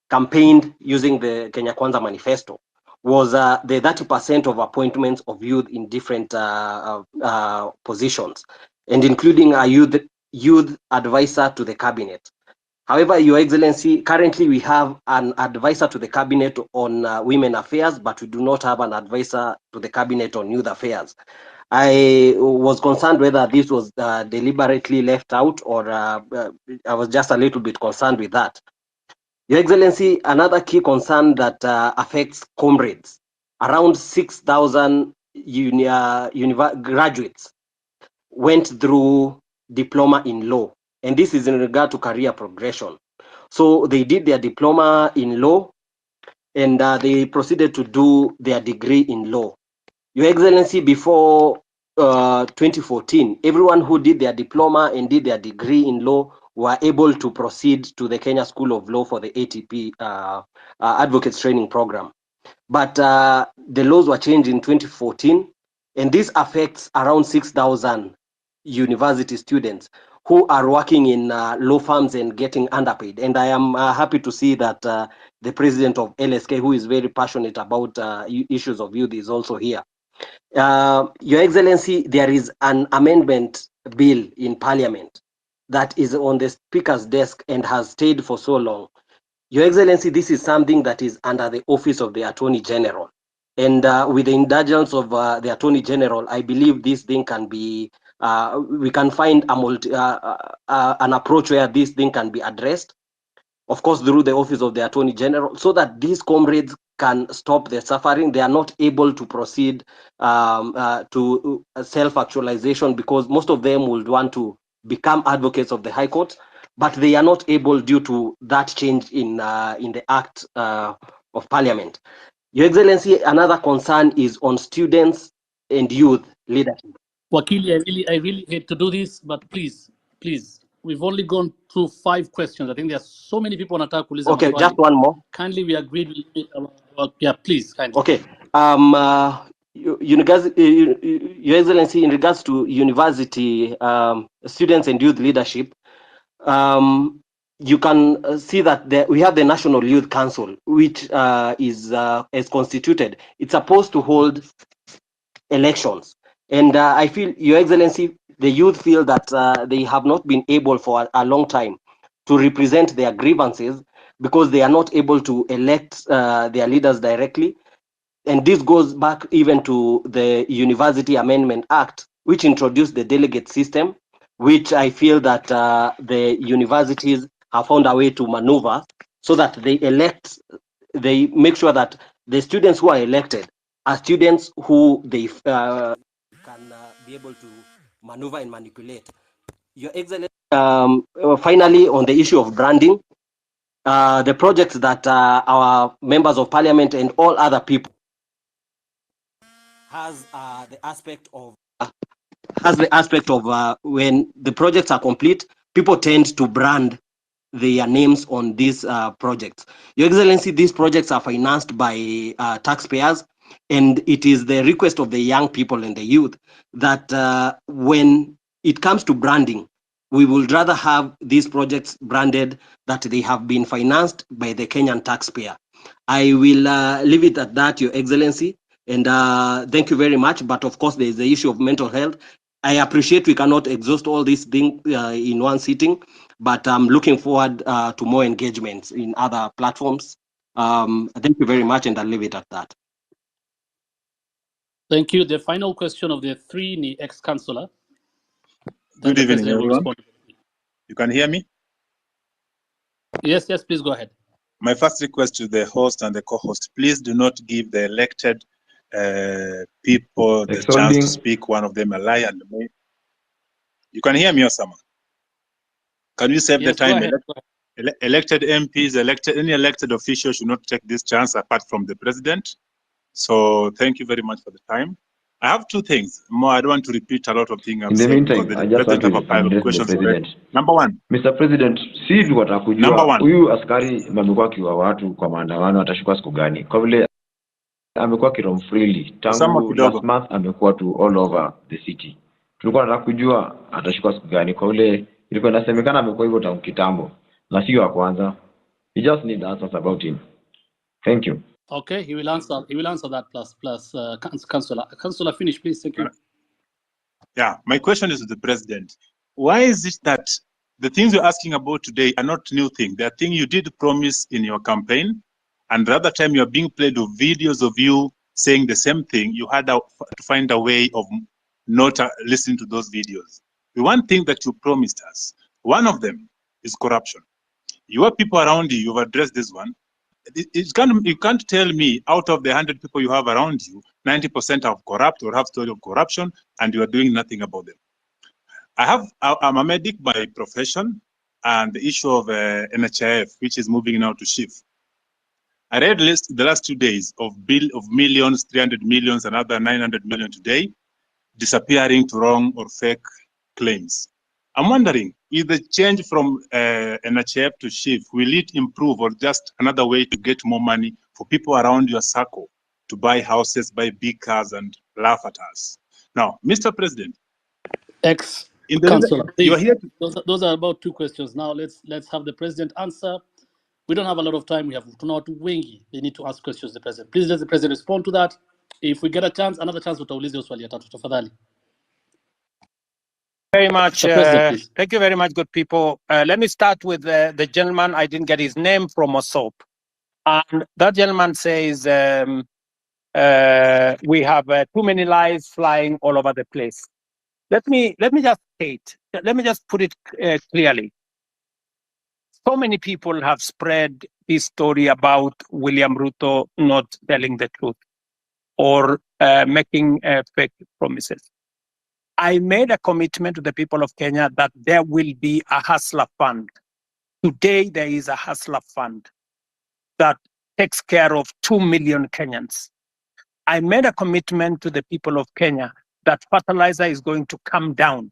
campaigned using the Kenya Kwanza manifesto, was the 30% of appointments of youth in different positions, and including a youth advisor to the cabinet. However, Your Excellency, currently we have an advisor to the cabinet on women affairs, but we do not have an advisor to the cabinet on youth affairs. I was concerned whether this was deliberately left out, or I was just a little bit concerned with that. Your Excellency, another key concern that affects comrades, around 6,000 graduates went through diploma in law, and this is in regard to career progression. So they did their diploma in law, and they proceeded to do their degree in law. Your Excellency, before 2014, everyone who did their diploma and did their degree in law were able to proceed to the Kenya School of Law for the ATP Advocates Training Program. But the laws were changed in 2014, and this affects around 6,000 university students who are working in law firms and getting underpaid. And I am happy to see that the president of LSK, who is very passionate about issues of youth, is also here. Your Excellency, there is an amendment bill in Parliament that is on the Speaker's desk and has stayed for so long. Your Excellency, this is something that is under the office of the Attorney General. And with the indulgence of the Attorney General, I believe this thing can be, we can find an approach where this thing can be addressed, of course, through the office of the Attorney General, so that these comrades can stop the suffering. They are not able to proceed to self-actualization, because most of them would want to become advocates of the High Court, but they are not able due to that change in the Act of Parliament. Your Excellency, another concern is on students and youth leadership. Wakili, I really hate to do this, but please. we've only gone through 5 questions. I think there's so many people wanataka kuuliza Okay, maswali. just one more. Kindly, we agreed. Yeah, please, kindly. Okay. Your Excellency, in regards to university students and youth leadership, you can see that we have the National Youth Council, which is constituted. It's supposed to hold elections. And I feel, Your Excellency, the youth feel that they have not been able for a long time to represent their grievances because they are not able to elect their leaders directly. And this goes back even to the University Amendment Act, which introduced the delegate system, which I feel that the universities have found a way to maneuver so that they make sure that the students who are elected are students who they can be able to maneuver and manipulate. Your Excellency, finally, on the issue of branding, the projects that our members of parliament and all other people has the aspect of when the projects are complete, people tend to brand their names on these projects. Your Excellency, these projects are financed by taxpayers, and it is the request of the young people and the youth that when it comes to branding, we would rather have these projects branded that they have been financed by the Kenyan taxpayer. I will leave it at that, Your Excellency, and thank you very much. But of course, there is the issue of mental health. I appreciate we cannot exhaust all these things in one sitting, but I'm looking forward to more engagements in other platforms. Thank you very much, and I'll leave it at that. Thank you. The final question of the 3 ex-councillor. Good evening, everyone. You can hear me? Yes, please go ahead. My first request to the host and the co-host, please do not give the elected people the chance to speak, one of them a lie and me. You can hear me, Osama? Can you save the time? Elected MPs, any elected official should not take this chance apart from the president. So thank you very much for the time. I have 2 things. More, I don't want to repeat a lot of things I've said. In the meantime, I just want to address the president. Number 1. Mr. President, si watakujua huyu askari amekuwa akiwa watu kwa maandamano atashuka siku gani? Kwa vile amekuwa kirom freely tangu last month, amekuwa to all over the city. Tulikuwa tunataka kujua atashuka siku gani, kwa vile ilikuwa inasemekana amekuwa hivyo tangu kitambo na sio wa kwanza. We just need answers about him. Thank you. Okay, he will answer. He will answer that. Plus, Councillor, finish, please. Thank you. Yeah, my question is to the president. Why is it that the things you're asking about today are not new things? They are things you did promise in your campaign, and the other time you are being played with videos of you saying the same thing. You had to find a way of not listening to those videos. The one thing that you promised us, one of them is corruption. Your people around you, you've addressed this one. You can't tell me out of the 100 people you have around you, 90% are corrupt or have story of corruption, and you are doing nothing about them. I'm a medic by profession, and the issue of NHIF, which is moving now to SHIF. I read the last 2 days of millions, 300 millions, another 900 million today, disappearing to wrong or fake claims. I'm wondering, if the change from NHIF to SHIF, will it improve or just another way to get more money for people around your circle to buy houses, buy big cars, and laugh at us? Now, Mr. President, Councillor, please. Those are about 2 questions. Now let's have the president answer. We don't have a lot of time. We have watu wengi. They need to ask questions to the president. Please let the president respond to that. If we get another chance, utauliza hiyo swali ya 3 tafadhali. Very much. Thank you very much, good people. Let me start with the gentleman. I didn't get his name, from Osop. And that gentleman says, we have too many lies flying all over the place. Let me just put it clearly. So many people have spread this story about William Ruto not telling the truth or making fake promises. I made a commitment to the people of Kenya that there will be a hustler fund. Today, there is a hustler fund that takes care of 2 million Kenyans. I made a commitment to the people of Kenya that fertilizer is going to come down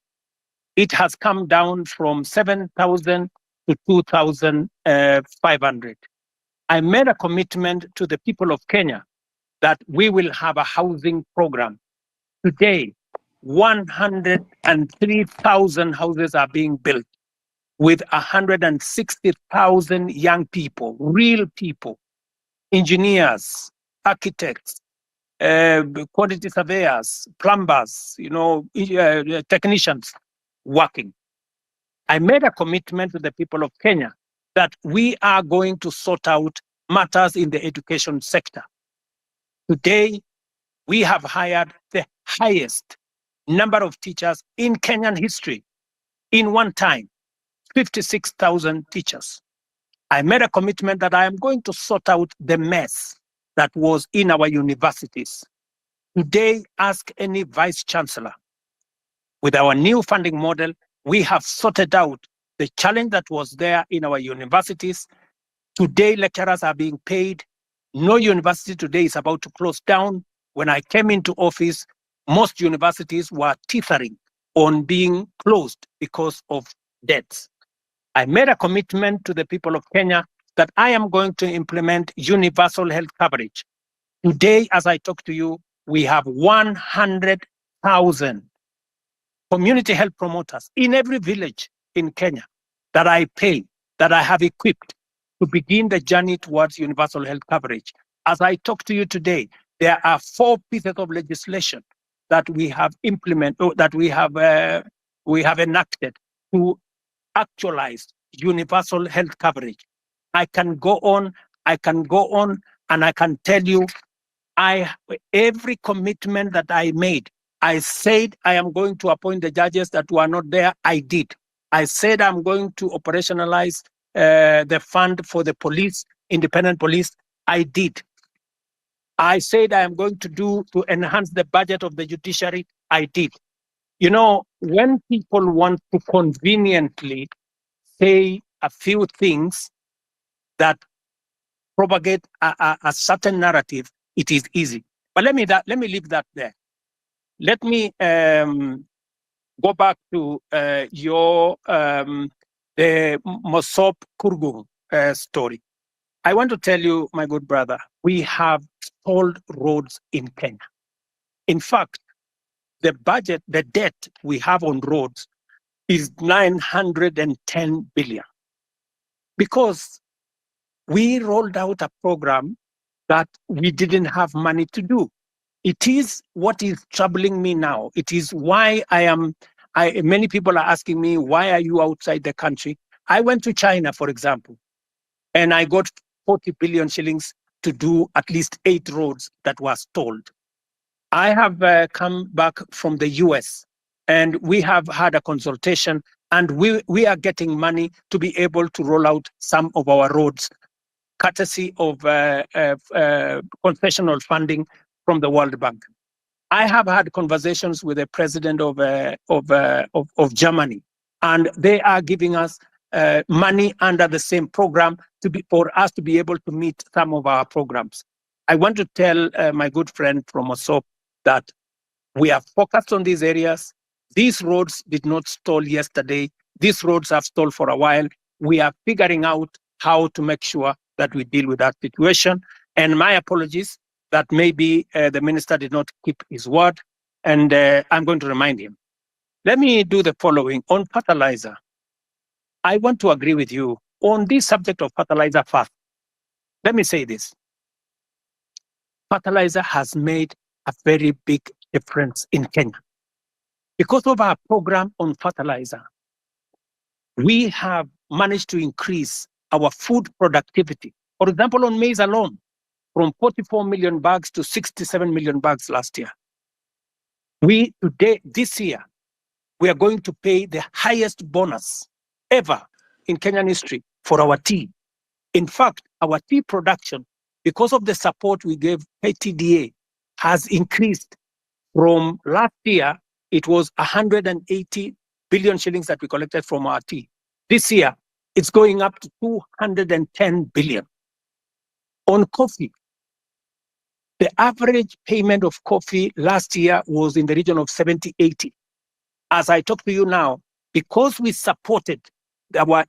it has come down from 7,000 to 2,500. I made a commitment to the people of Kenya that we will have a housing program. Today, 103,000 houses are being built with 160,000 young people, real people, engineers, architects, quantity surveyors, plumbers, technicians working. I made a commitment to the people of Kenya that we are going to sort out matters in the education sector. Today, we have hired the highest number of teachers in Kenyan history in one time, 56,000 teachers. I made a commitment that I am going to sort out the mess that was in our universities. Today, ask any vice chancellor. With our new funding model, we have sorted out the challenge that was there in our universities. Today, lecturers are being paid. No university today is about to close down. When I came into office, most universities were teetering on being closed because of debts. I made a commitment to the people of Kenya that I am going to implement universal health coverage. Today, as I talk to you, we have 100,000 community health promoters in every village in Kenya that I pay, that I have equipped to begin the journey towards universal health coverage. As I talk to you today, there are 4 pieces of legislation that we have implemented, that we have enacted to actualize universal health coverage. I can go on, and I can tell you, every commitment that I made, I said I am going to appoint the judges that were not there, I did. I said I'm going to operationalize the fund for the police, independent police, I did. I said I am going to enhance the budget of the judiciary, I did. You know, when people want to conveniently say a few things that propagate a certain narrative, it is easy. But let me leave that there. Let me go back to the Mosop Kurgung story. I want to tell you, my good brother, we have stalled roads in Kenya. In fact, the budget, the debt we have on roads is 910 billion. Because we rolled out a program that we didn't have money to do. It is what is troubling me now. It is why many people are asking me, why are you outside the country? I went to China, for example, and I got 40 billion shillings to do at least 8 roads that were stalled. I have come back from the US, and we have had a consultation, and we are getting money to be able to roll out some of our roads, courtesy of concessional funding from the World Bank. I have had conversations with the president of Germany, and they are giving us money under the same program for us to be able to meet some of our programs. I want to tell my good friend from Osop that we are focused on these areas. These roads did not stall yesterday. These roads have stalled for a while. We are figuring out how to make sure that we deal with that situation. And my apologies that maybe the minister did not keep his word, and I'm going to remind him. Let me do the following. On fertilizer, I want to agree with you on this subject of fertilizer first. Let me say this. Fertilizer has made a very big difference in Kenya. Because of our program on fertilizer, we have managed to increase our food productivity. For example, on maize alone, from 44 million bags to 67 million bags last year. This year, we are going to pay the highest bonus ever in Kenyan history for our tea. In fact, our tea production, because of the support we gave KTDA, has increased from last year. It was 180 billion shillings that we collected from our tea. This year, it's going up to 210 billion. On coffee, the average payment of coffee last year was in the region of 70, 80. As I talk to you now, because we supported our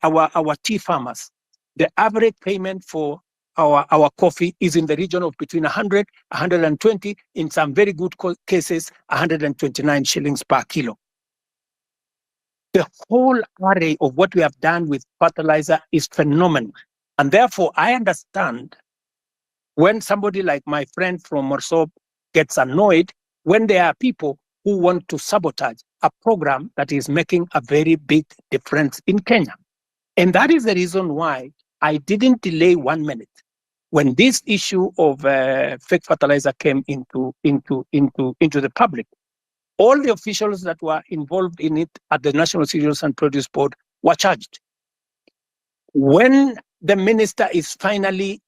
tea farmers, the average payment for our coffee is in the region of between 100, 120, in some very good cases, 129 shillings per kilo. The whole array of what we have done with fertilizer is phenomenal. And therefore, I understand when somebody like my friend from Morsop gets annoyed when there are people who want to sabotage a program that is making a very big difference in Kenya. And that is the reason why I didn't delay 1 minute. When this issue of fake fertilizer came into the public, all the officials that were involved in it at the National Cereals and Produce Board were charged. When the minister is finally,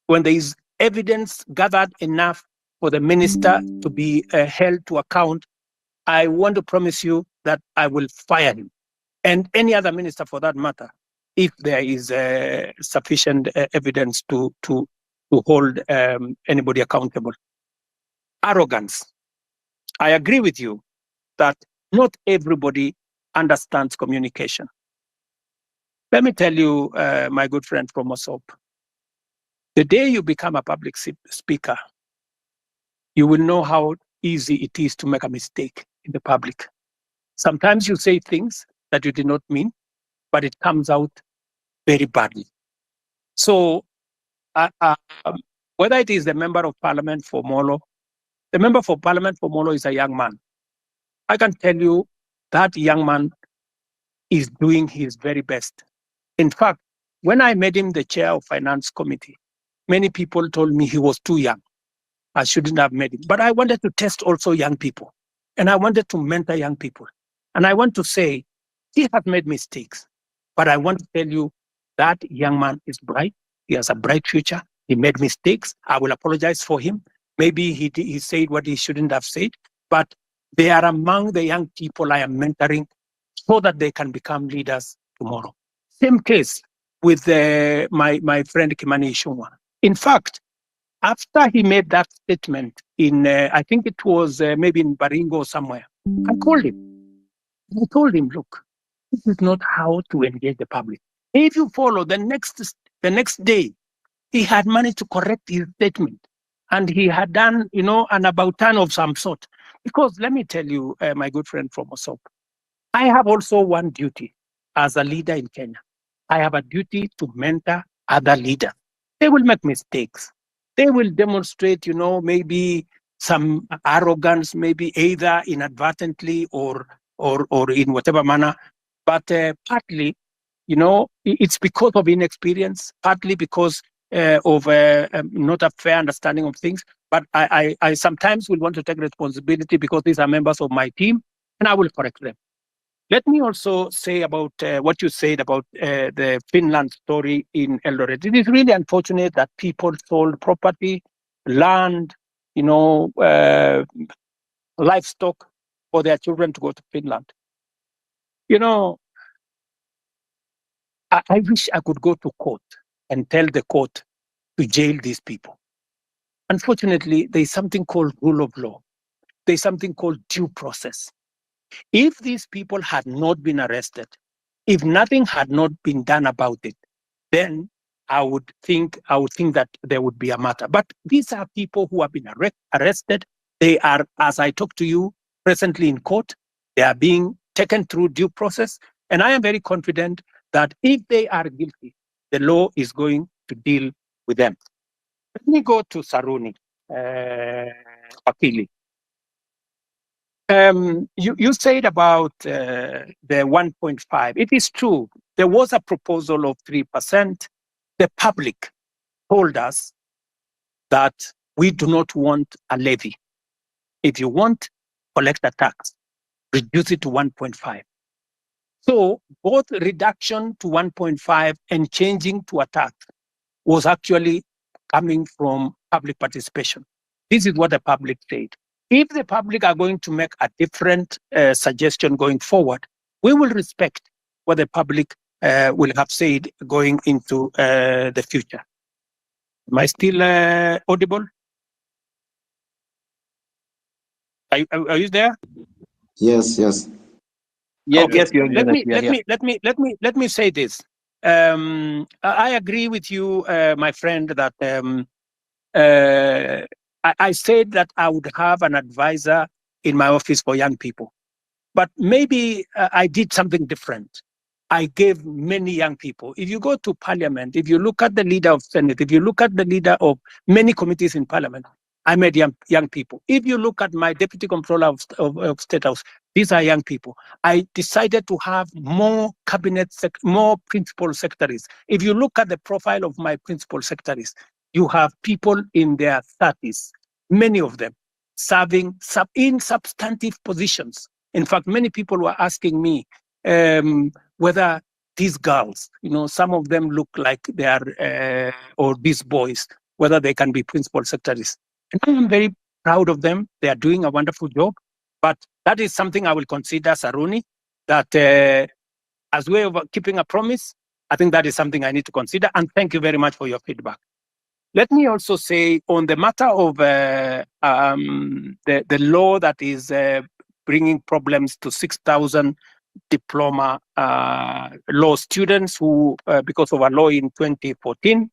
when there is evidence gathered enough for the minister to be held to account, I want to promise you that I will fire him and any other minister for that matter, if there is sufficient evidence to hold anybody accountable. Arrogance. I agree with you that not everybody understands communication. Let me tell you, my good friend from Mosop, the day you become a public speaker, you will know how easy it is to make a mistake in the public. Sometimes you say things that you did not mean, but it comes out very badly. So whether it is the member of parliament for Molo, the member for parliament for Molo is a young man. I can tell you that young man is doing his very best. In fact, when I made him the chair of finance committee, many people told me he was too young. I shouldn't have made him. But I wanted to test also young people. And I wanted to mentor young people. And I want to say, he has made mistakes. But I want to tell you that young man is bright. He has a bright future. He made mistakes. I will apologize for him. Maybe he said what he shouldn't have said. But they are among the young people I am mentoring so that they can become leaders tomorrow. Same case with my friend Kimani Ichung'wah. In fact, after he made that statement in, I think it was maybe in Baringo or somewhere, I called him. I told him, look, this is not how to engage the public. If you follow the next day, he had managed to correct his statement. And he had done, an about turn of some sort. Because let me tell you, my good friend from Osop, I have also one duty as a leader in Kenya. I have a duty to mentor other leaders. They will make mistakes. They will demonstrate, maybe some arrogance, maybe either inadvertently or in whatever manner. But partly, it's because of inexperience, partly because of not a fair understanding of things. But I sometimes will want to take responsibility because these are members of my team, and I will correct them. Let me also say about what you said about the Finland story in Eldoret. It is really unfortunate that people sold property, land, livestock for their children to go to Finland. I wish I could go to court and tell the court to jail these people. Unfortunately, there's something called rule of law. There's something called due process. If these people had not been arrested, if nothing had not been done about it, then I would think that there would be a matter. But these are people who have been arrested. They are, as I talk to you, presently in court. They are being taken through due process. And I am very confident that if they are guilty, the law is going to deal with them. Let me go to Saruni, Akili. You said about the 1.5. It is true. There was a proposal of 3%. The public told us that we do not want a levy. If you want, collect a tax, reduce it to 1.5. So both reduction to 1.5 and changing to a tax was actually coming from public participation. This is what the public said. If the public are going to make a different suggestion going forward, we will respect what the public will have said going into the future. Am I still audible? Are you there? Yes. Yes, Okay. yes, Your Let Excellency, me we are here. let me say this. I agree with you, my friend, that I said that I would have an advisor in my office for young people, but maybe I did something different. I gave many young people. If you go to parliament, if you look at the leader of Senate, if you look at the leader of many committees in parliament, I made young people. If you look at my deputy controller of State House, these are young people. I decided to have more more principal secretaries. If you look at the profile of my principal secretaries, you have people in their 30s, many of them serving in substantive positions. In fact, many people were asking me whether these girls, some of them look like they are, or these boys, whether they can be principal secretaries. And I am very proud of them. They are doing a wonderful job. But that is something I will consider, Saruni, that as way of keeping a promise, I think that is something I need to consider. And thank you very much for your feedback. Let me also say on the matter of the law that is bringing problems to 6,000 diploma law students who, because of a law in 2014,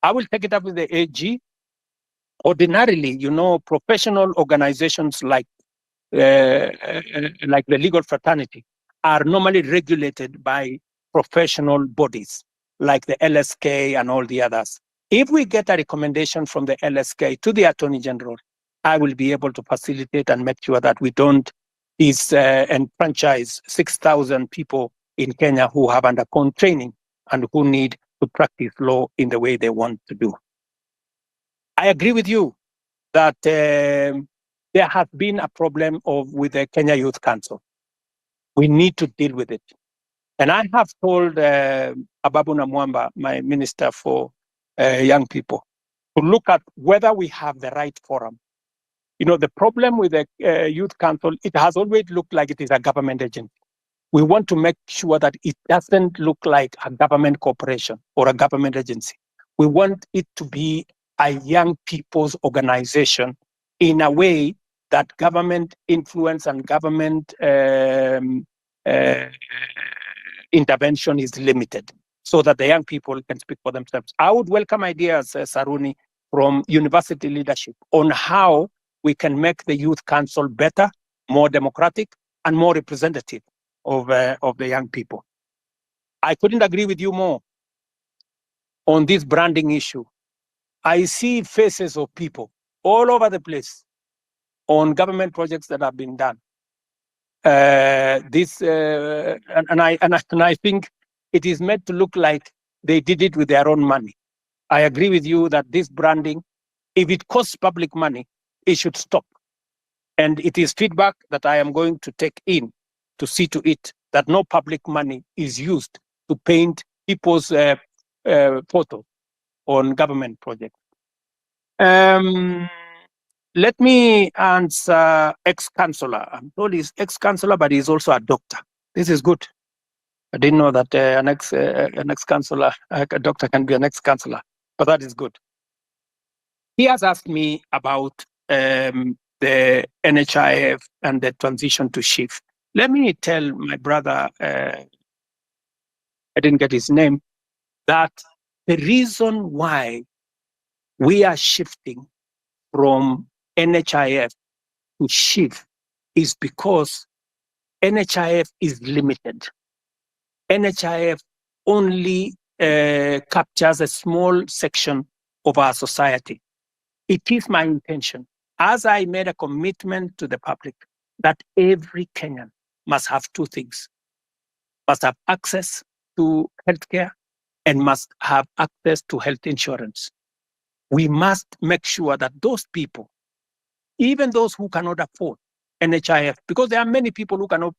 I will take it up with the AG. Ordinarily, professional organizations like the legal fraternity are normally regulated by professional bodies like the LSK and all the others. If we get a recommendation from the LSK to the Attorney General, I will be able to facilitate and make sure that we don't enfranchise 6,000 people in Kenya who have undergone training and who need to practice law in the way they want to do. I agree with you that there has been a problem with the Kenya Youth Council. We need to deal with it. And I have told Ababu Namwamba, my minister for young people, to look at whether we have the right forum. The problem with the Youth Council, it has always looked like it is a government agency. We want to make sure that it doesn't look like a government corporation or a government agency. We want it to be a young people's organization in a way that government influence and government intervention is limited, so that the young people can speak for themselves. I would welcome ideas, Saruni, from university leadership on how we can make the Youth Council better, more democratic, and more representative of the young people. I couldn't agree with you more on this branding issue. I see faces of people all over the place on government projects that have been done. And I think it is made to look like they did it with their own money. I agree with you that this branding, if it costs public money, it should stop. And it is feedback that I am going to take in to see to it that no public money is used to paint people's photos on government projects. Let me answer ex-councillor. I'm told he's ex-councillor, but he's also a doctor. This is good. I didn't know that an ex-councillor, a doctor can be an ex-councillor, but that is good. He has asked me about the NHIF and the transition to shift. Let me tell my brother, I didn't get his name, that the reason why we are shifting from NHIF to shift is because NHIF is limited. NHIF only captures a small section of our society. It is my intention, as I made a commitment to the public, that every Kenyan must have two things: must have access to healthcare and must have access to health insurance. We must make sure that those people, even those who cannot afford NHIF, because there are many people who cannot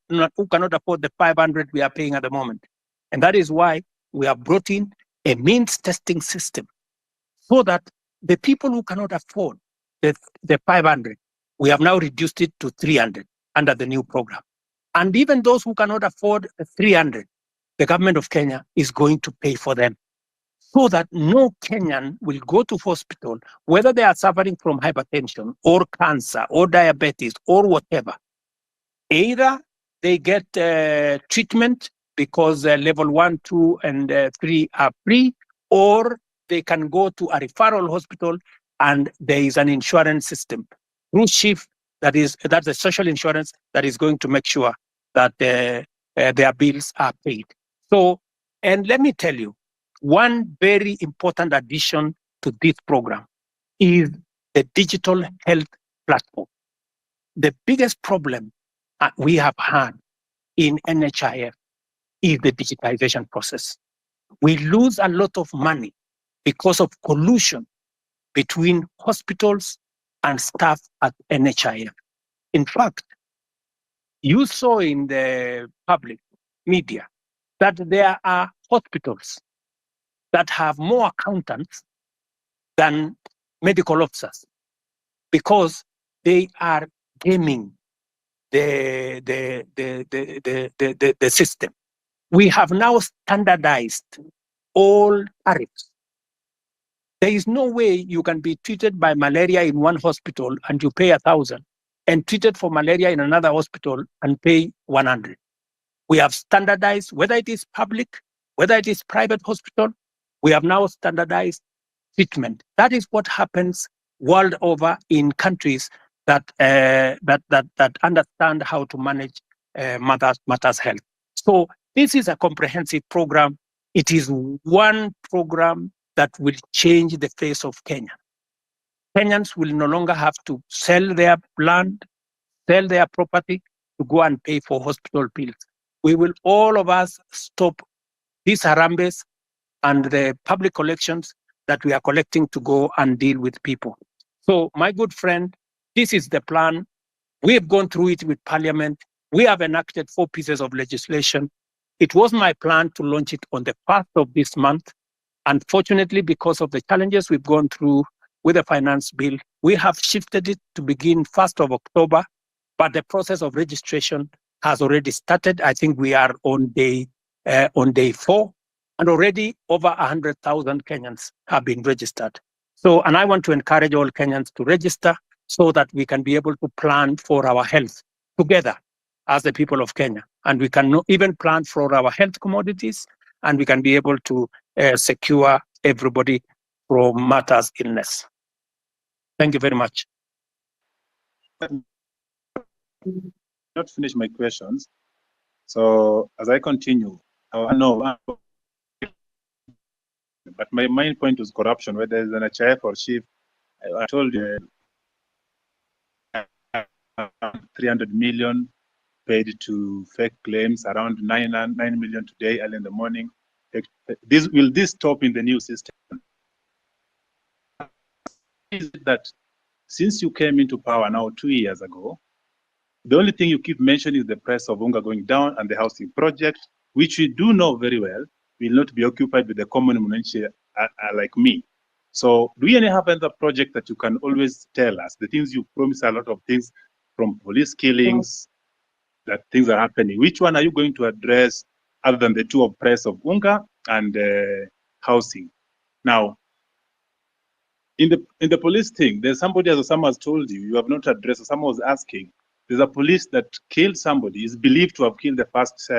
afford the 500 we are paying at the moment. And that is why we have brought in a means testing system, so that the people who cannot afford the 500, we have now reduced it to 300 under the new program. And even those who cannot afford 300, the government of Kenya is going to pay for them, so that no Kenyan will go to hospital, whether they are suffering from hypertension or cancer or diabetes or whatever. Either they get treatment because level 1, 2, and 3 are free, or they can go to a referral hospital and there is an insurance system through SHIF that's a social insurance that is going to make sure that their bills are paid. So, and let me tell you, one very important addition to this program is the digital health platform. The biggest problem we have had in NHIF is the digitization process. We lose a lot of money because of collusion between hospitals and staff at NHIF. In fact, you saw in the public media that there are hospitals that have more accountants than medical officers because they are gaming the system. We have now standardized all tariffs. There is no way you can be treated by malaria in one hospital and you pay 1,000, and treated for malaria in another hospital and pay 100. We have standardized, whether it is public, whether it is private hospital, we have now standardized treatment. That is what happens world over in countries that understand how to manage matters health. So this is a comprehensive program. It is one program that will change the face of Kenya. Kenyans will no longer have to sell their land, sell their property to go and pay for hospital bills. We will, all of us, stop these harambes and the public collections that we are collecting to go and deal with people. So, my good friend, this is the plan. We have gone through it with Parliament. We have enacted 4 pieces of legislation. It was my plan to launch it on the 1st of this month. Unfortunately, because of the challenges we've gone through with the finance bill, we have shifted it to begin 1st of October, but the process of registration has already started. I think we are on day 4, and already over 100,000 Kenyans have been registered. So, and I want to encourage all Kenyans to register so that we can be able to plan for our health together as the people of Kenya. And we can even plan for our health commodities, and we can be able to secure everybody from matters illness. Thank you very much. Not finish my questions. So as I continue, I know, but my main point was corruption, whether it's an HIF or chief. I told you 300 million paid to fake claims, around 9 million today, early in the morning. Will this stop in the new system? Is that since you came into power now 2 years ago, the only thing you keep mentioning is the price of unga going down and the housing project, which we do know very well will not be occupied with the common mwananchi like me. So do you have another project that you can always tell us? The things you promise, a lot of things, from police killings, that things are happening. Which one are you going to address other than the 2 of price of unga and housing? Now, in the police thing, there's somebody, as someone has told you, you have not addressed, someone was asking, there's a police that killed somebody, is believed to have killed the first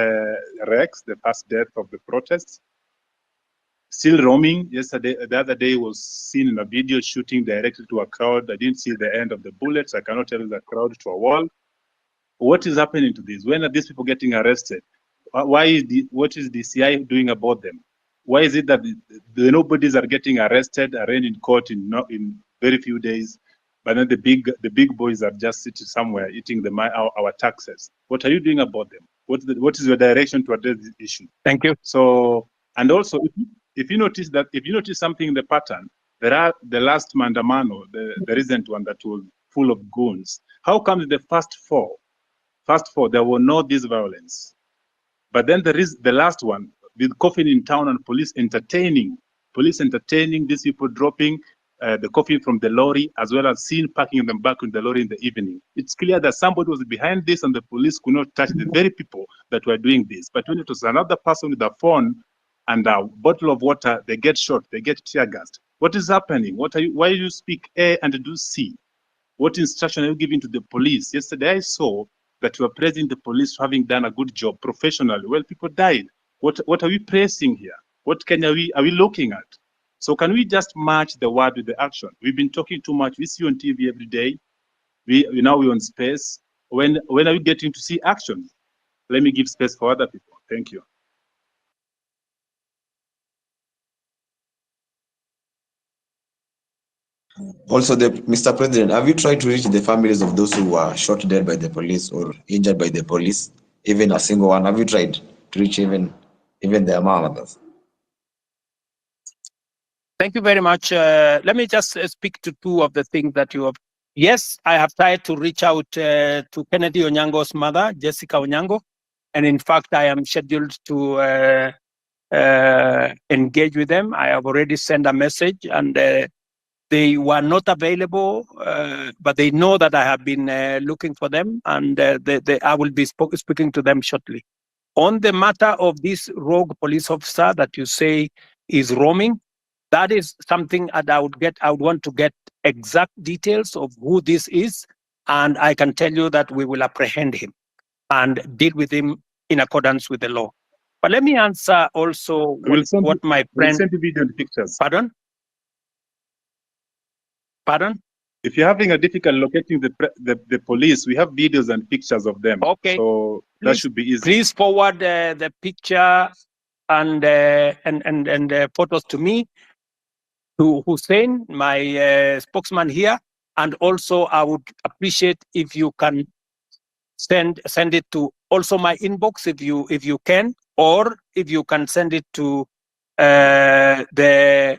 Rex, the first death of the protests. Still roaming. Yesterday, the other day, was seen in a video shooting directly to a crowd. I didn't see the end of the bullets. I cannot tell the crowd to a wall. What is happening to this? When are these people getting arrested? What is the CI doing about them? Why is it that the nobodies are getting arrested, arraigned in court in very few days, but then the big boys are just sitting somewhere eating our taxes? What are you doing about them? What is your direction to address this issue? Thank you. So, and also, if you notice something in the pattern, there are the last Mandamano, the recent one that was full of goons. How come the first four, there were no this violence? But then there is the last one with coffin in town and police entertaining these people dropping the coffin from the lorry, as well as seen packing them back in the lorry in the evening. It's clear that somebody was behind this and the police could not touch the very people that were doing this. But when it was another person with a phone and a bottle of water, they get shot, they get tear gassed. What is happening? Why do you speak A and do C? What instruction are you giving to the police? Yesterday I saw that you are praising the police for having done a good job professionally. Well, people died. What are we praising here? What Kenya are we looking at? So can we just match the word with the action? We've been talking too much. We see on TV every day. Now we're on space. When are we getting to see action? Let me give space for other people. Thank you. Also, Mr. President, have you tried to reach the families of those who were shot dead by the police or injured by the police? Even a single one? Have you tried to reach even their mothers? Thank you very much. Let me just speak to two of the things that you have. Yes, I have tried to reach out to Kennedy Onyango's mother, Jessica Onyango. And in fact, I am scheduled to engage with them. I have already sent a message, and they were not available, but they know that I have been looking for them, and I will be speaking to them shortly. On the matter of this rogue police officer that you say is roaming, that is something that I would want to get exact details of who this is, and I can tell you that we will apprehend him and deal with him in accordance with the law. But let me answer also what my friend... We'll send you video and pictures. Pardon? Pardon? If you're having a difficult locating the police, we have videos and pictures of them. Okay. So that should be easy. Please forward the picture and photos to me, to Hussein, my spokesman here, and also I would appreciate if you can send it to also my inbox if you can, or if you can send it to the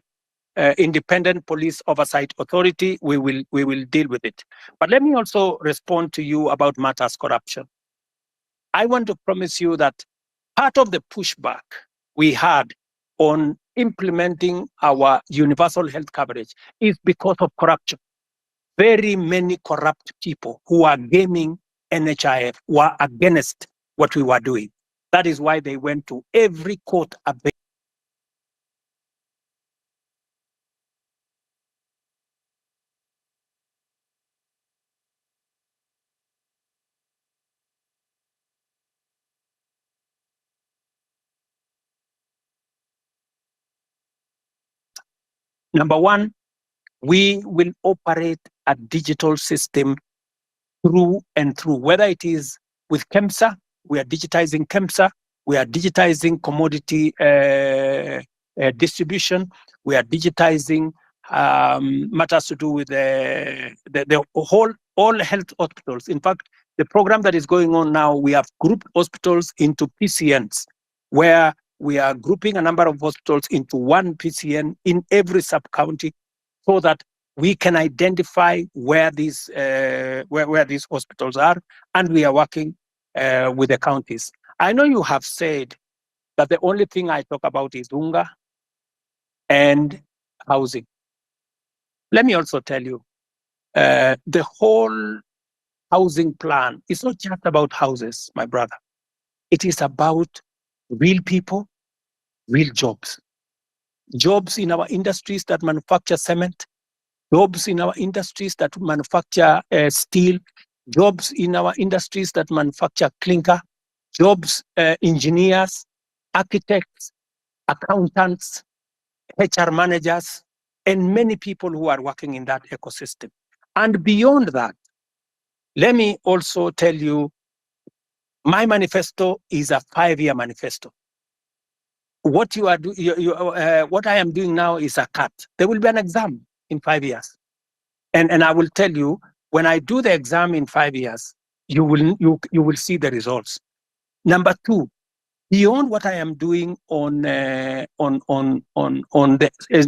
Independent Police Oversight Authority. We will deal with it. But let me also respond to you about matters corruption. I want to promise you that part of the pushback we had on implementing our universal health coverage is because of corruption. Very many corrupt people who are gaming NHIF were against what we were doing. That is why they went to every court available. Number one, we will operate a digital system through and through, whether it is with KEMSA, we are digitizing KEMSA, we are digitizing commodity distribution, we are digitizing matters to do with the all health hospitals. In fact, the program that is going on now, we have grouped hospitals into PCNs, where we are grouping a number of hospitals into one PCN in every sub-county, so that we can identify where these hospitals are, and we are working with the counties. I know you have said that the only thing I talk about is unga and housing. Let me also tell you, the whole housing plan is not just about houses, my brother. It is about real people, real jobs. Jobs in our industries that manufacture cement, jobs in our industries that manufacture steel, jobs in our industries that manufacture clinker, jobs, engineers, architects, accountants, HR managers, and many people who are working in that ecosystem. And beyond that, let me also tell you, my manifesto is a 5-year manifesto. What what I am doing now is a cut. There will be an exam in 5 years. And I will tell you, when I do the exam in 5 years, you will see the results. Number two, beyond what I am doing on the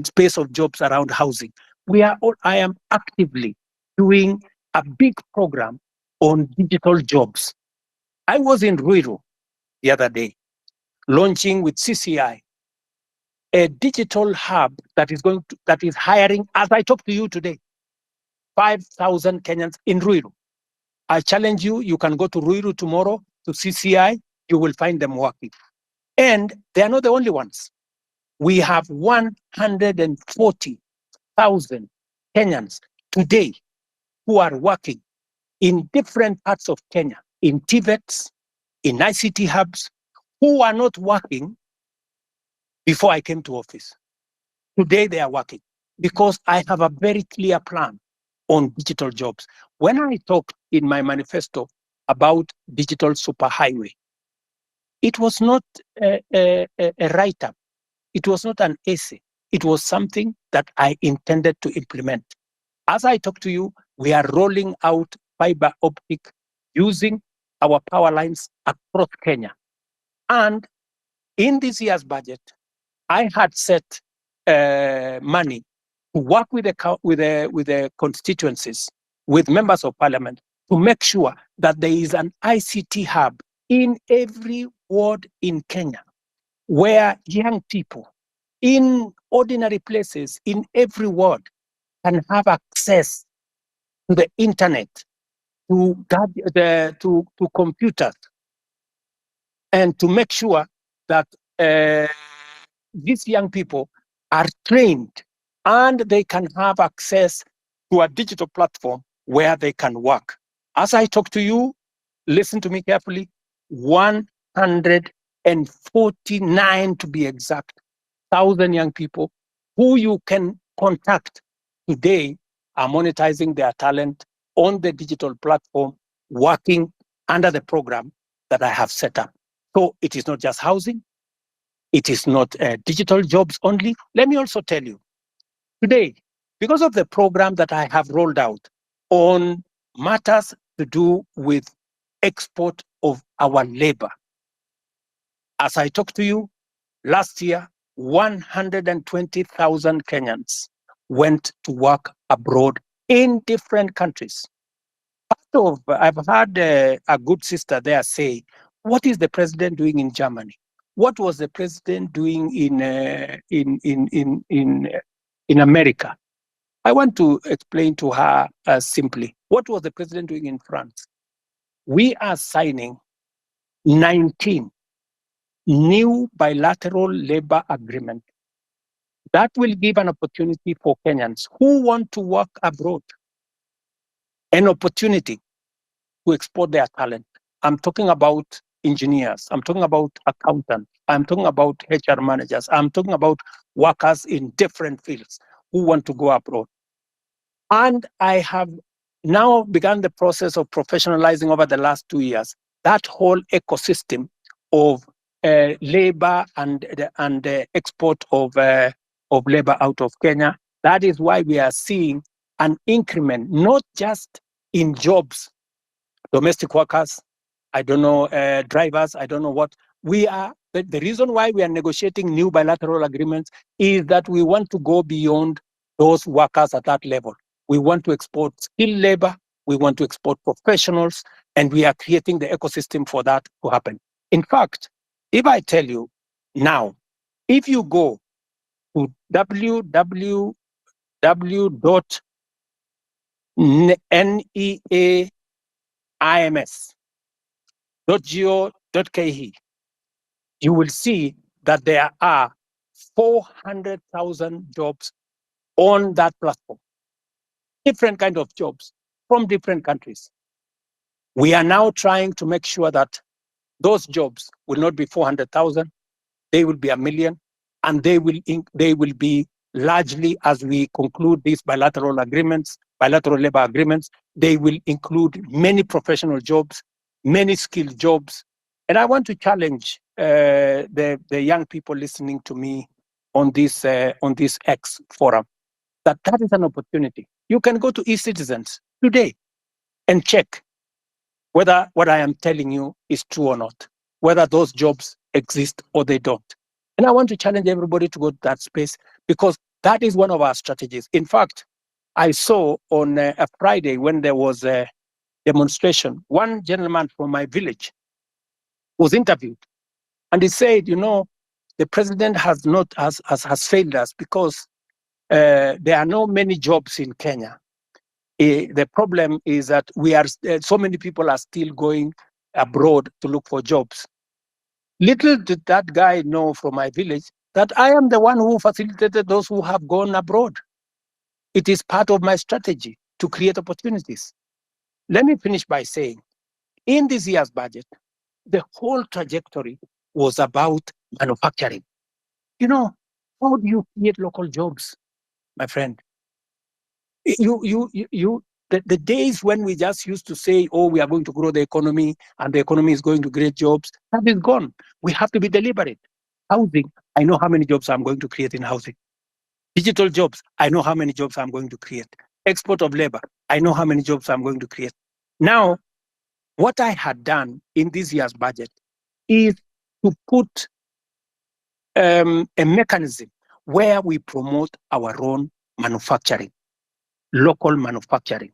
space of jobs around housing, I am actively doing a big program on digital jobs. I was in Ruiru the other day, launching with CCI a digital hub that is hiring, as I talk to you today, 5,000 Kenyans in Ruiru. I challenge you, you can go to Ruiru tomorrow to CCI, you will find them working. And they are not the only ones. We have 140,000 Kenyans today who are working in different parts of Kenya, in TVETs, in ICT hubs, who are not working before I came to office. Today they are working because I have a very clear plan on digital jobs. When I talked in my manifesto about digital superhighway, it was not a write-up. It was not an essay. It was something that I intended to implement. As I talk to you, we are rolling out fiber optic using our power lines across Kenya. And in this year's budget, I had set money to work with the constituencies, with members of parliament, to make sure that there is an ICT hub in every ward in Kenya, where young people in ordinary places in every ward can have access to the internet, to computers, and to make sure that these young people are trained and they can have access to a digital platform where they can work. As I talk to you, listen to me carefully, 149 to be exact, 1,000 young people who you can contact today are monetizing their talent on the digital platform, working under the program that I have set up. So it is not just housing, it is not digital jobs only. Let me also tell you, today, because of the program that I have rolled out on matters to do with export of our labor, as I talk to you, last year, 120,000 Kenyans went to work abroad in different countries. I've had a good sister there say, what is the president doing in Germany? What was the president doing in America? I want to explain to her simply, what was the president doing in France? We are signing 19 new bilateral labor agreements that will give an opportunity for Kenyans who want to work abroad, an opportunity to export their talent. I'm talking about engineers, I'm talking about accountants, I'm talking about HR managers, I'm talking about workers in different fields who want to go abroad. And I have now begun the process of professionalizing over the last 2 years that whole ecosystem of labor and the export of labor out of Kenya. That is why we are seeing an increment, not just in jobs, domestic workers, I don't know, drivers, I don't know what. We are, the reason why we are negotiating new bilateral agreements is that we want to go beyond those workers at that level. We want to export skilled labor, we want to export professionals, and we are creating the ecosystem for that to happen. In fact, if I tell you now, if you go to www.neaims.go.ke, you will see that there are 400,000 jobs on that platform. Different kind of jobs from different countries. We are now trying to make sure that those jobs will not be 400,000, they will be 1 million, and they will be largely, as we conclude these bilateral agreements, bilateral labor agreements, they will include many professional jobs, many skilled jobs. And I want to challenge the young people listening to me on this X forum, that is an opportunity. You can go to eCitizens today and check whether what I am telling you is true or not, whether those jobs exist or they don't. And I want to challenge everybody to go to that space, because that is one of our strategies. In fact, I saw on a Friday when there was a demonstration, one gentleman from my village was interviewed, and he said, you know, the president has failed us because there are not many jobs in Kenya. The problem is that so many people are still going abroad to look for jobs. Little did that guy know from my village that I am the one who facilitated those who have gone abroad. It is part of my strategy to create opportunities. Let me finish by saying, In this year's budget, the whole trajectory was about manufacturing. You know, how do you create local jobs, my friend? The days when we just used to say, oh, we are going to grow the economy and the economy is going to create jobs, that is gone. We have to be deliberate. Housing, I know how many jobs I'm going to create in housing. Digital jobs, I know how many jobs I'm going to create. Export of labor, I know how many jobs I'm going to create. Now, what I had done in this year's budget is to put a mechanism where we promote our own manufacturing, local manufacturing,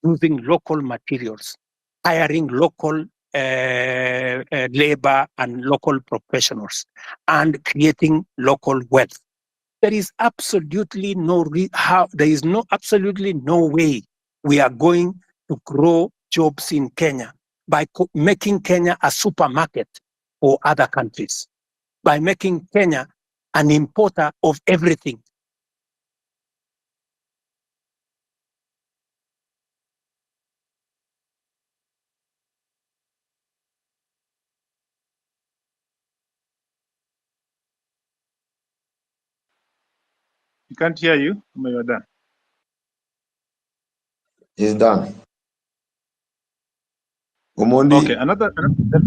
using local materials, hiring local labor and local professionals, and creating local wealth. There is absolutely absolutely no way we are going to grow jobs in Kenya by making Kenya a supermarket for other countries, by making Kenya an importer of everything. You can't hear you. You're done. He's done. Omondi. Okay,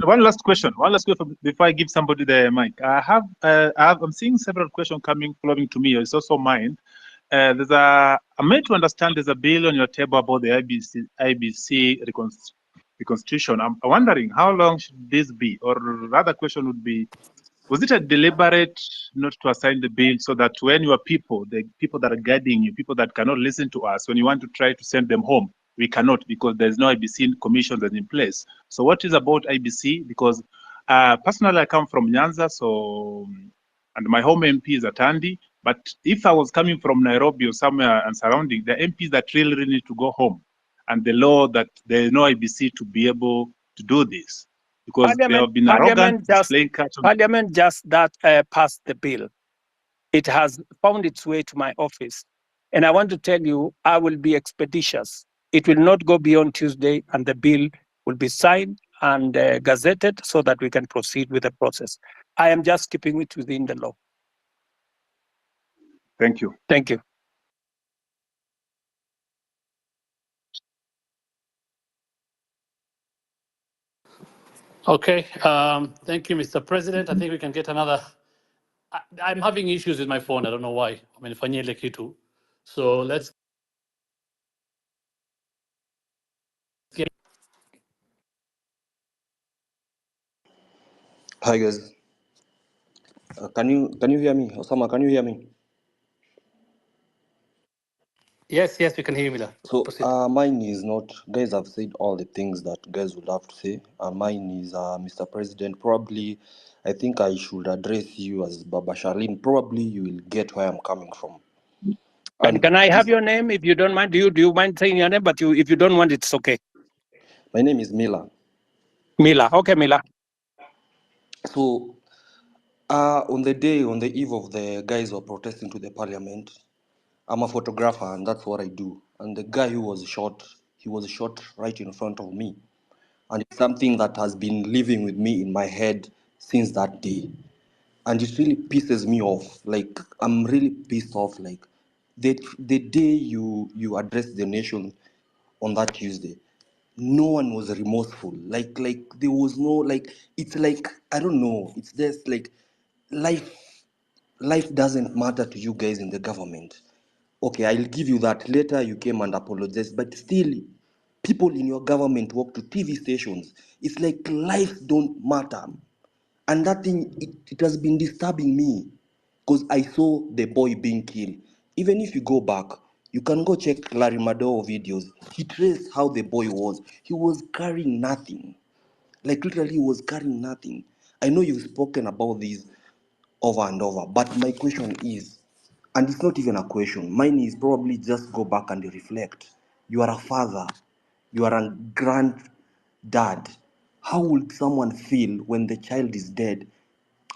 one last question. One last question before I give somebody the mic. I'm seeing several questions flowing to me. It's also mine. I'm made to understand there's a bill on your table about the IBC reconstitution. I'm wondering how long should this be? Or rather question would be, was it a deliberate not to assign the bill so that when your people, the people that are guiding you, people that cannot listen to us, when you want to try to send them home, we cannot because there's no IBC commission that's in place. So what is about IBC? Because personally, I come from Nyanza, and my home MP is at Andy. But if I was coming from Nairobi or somewhere and surrounding, the MPs that really need to go home, and the law that there is no IBC to be able to do this, because they have been arrogant, displaying Parliament just passed the bill. It has found its way to my office. And I want to tell you, I will be expeditious. It will not go beyond Tuesday, and the bill will be signed and gazetted so that we can proceed with the process. I am just keeping it within the law. Thank you. Thank you. Okay, thank you, Mr. President. I think we can get another. I'm having issues with my phone. I don't know why. So let's get. Hi guys, can you hear me? Osama, can you hear me? Yes, we can hear you, Mila. So mine is not. Guys have said all the things that guys would have to say, and mine is Mr. President. Probably, I think I should address you as Baba Sharlin. Probably you will get where I'm coming from. And can I have your name if you don't mind? Do you mind saying your name? But if you don't want, it's okay. My name is Mila. Mila. Okay, Mila. So on the eve of the guys who are protesting to the parliament, I'm a photographer and that's what I do. And the guy who was shot, he was shot right in front of me. And it's something that has been living with me in my head since that day. And it really pisses me off. Like, I'm really pissed off. Like, the day you addressed the nation on that Tuesday, no one was remorseful. Like there was no, like, it's like, I don't know. It's just like life doesn't matter to you guys in the government. Okay, I'll give you that. Later you came and apologized, but still, people in your government walk to TV stations. It's like life don't matter. And that thing, it has been disturbing me because I saw the boy being killed. Even if you go back, you can go check Larry Madowo videos. He traced how the boy was. He was carrying nothing. Like literally, he was carrying nothing. I know you've spoken about this over and over, but my question is, and it's not even a question, mine is probably just go back and reflect. You are a father, you are a granddad. How would someone feel when the child is dead?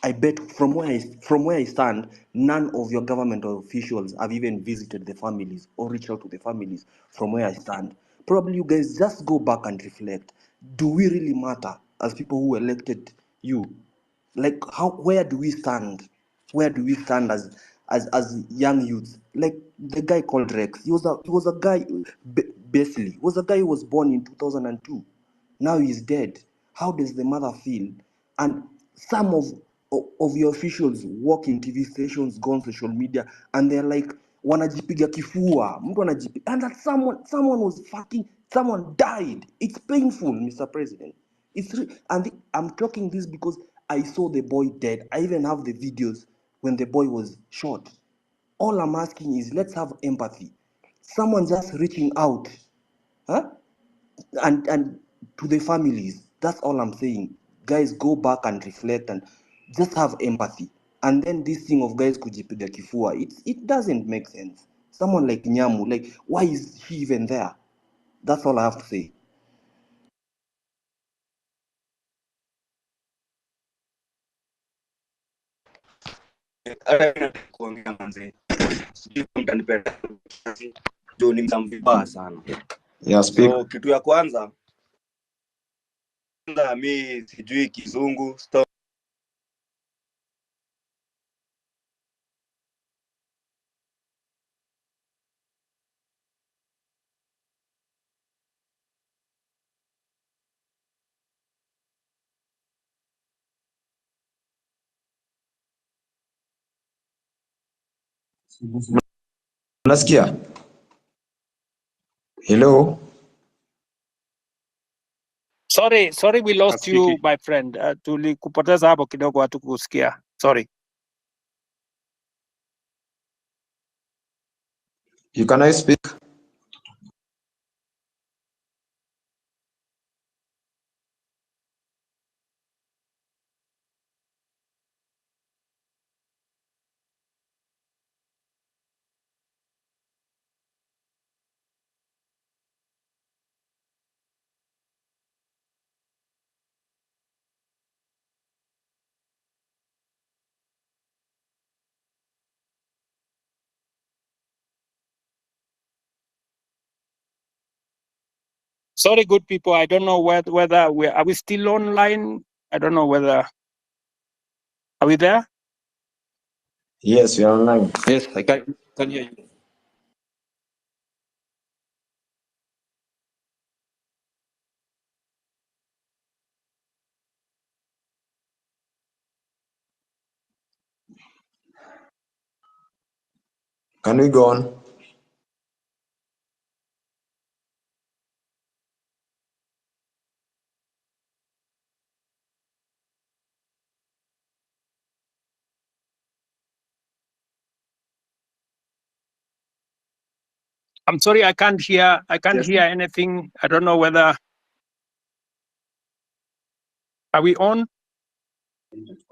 I bet from where I stand, none of your government officials have even visited the families or reached out to the families from where I stand. Probably you guys just go back and reflect. do we really matter as people who elected you? Like, where do we stand? Where do we stand as young youths? Like the guy called Rex, he was a guy, basically, was a guy who was born in 2002. Now he's dead. How does the mother feel? And some of your officials work in TV stations, go on social media, and they're like, wanajipiga kifua, mtu anajipiga, and that someone was fucking, someone died. It's painful, Mr. President. I'm talking this because I saw the boy dead. I even have the videos when the boy was shot. All I'm asking is, let's have empathy. Someone just reaching out, huh? And to the families, that's all I'm saying. Guys, go back and reflect and just have empathy. And then this thing of guys kujipiga kifua, it doesn't make sense. Someone like Nyamu, like, why is he even there? That's all I have to say. Kuongea manze, sijui mtanipenda juu ni mvibaya sana. Yeah, speak. So kitu ya kwanza mi sijui kizungu Unasikia? Hello? Sorry, we lost you, Speaking. my friend. Tulikupoteza hapo kidogo, hatukusikia. Sorry. You can I speak? Sorry, good people. I don't know whether are we still online? I don't know whether, are we there? Yes, we are online. Yes, I can hear you. Can we go on? I'm sorry, I can't hear anything. I don't know whether, are we on?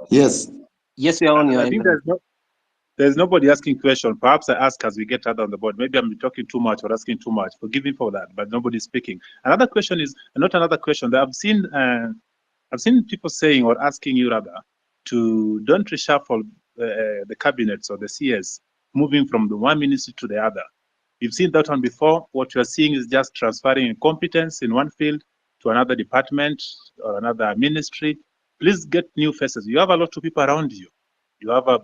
Yes. Yes, you're on your I think end. there's nobody asking question. Perhaps I ask as we get out on the board. Maybe I'm talking too much or asking too much. Forgive me for that, but nobody's speaking. Another question is not another question that I've seen people saying or asking you rather to don't reshuffle the cabinets or the CS, moving from the one ministry to the other. You've seen that one before. What you're seeing is just transferring competence in one field to another department or another ministry. Please get new faces. You have a lot of people around you. You have a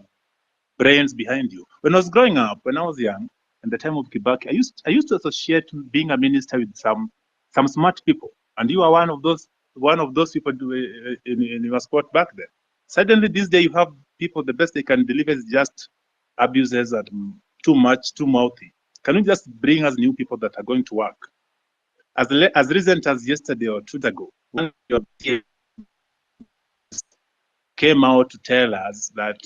brains behind you. When I was growing up, when I was young, in the time of Kibaki, I used to associate being a minister with some smart people, and you are one of those people in your spot back then. Suddenly, this day, you have people. The best they can deliver is just abuses and too much, too mouthy. Can you just bring us new people that are going to work? As recent as yesterday or 2 days ago, one of your peers came out to tell us that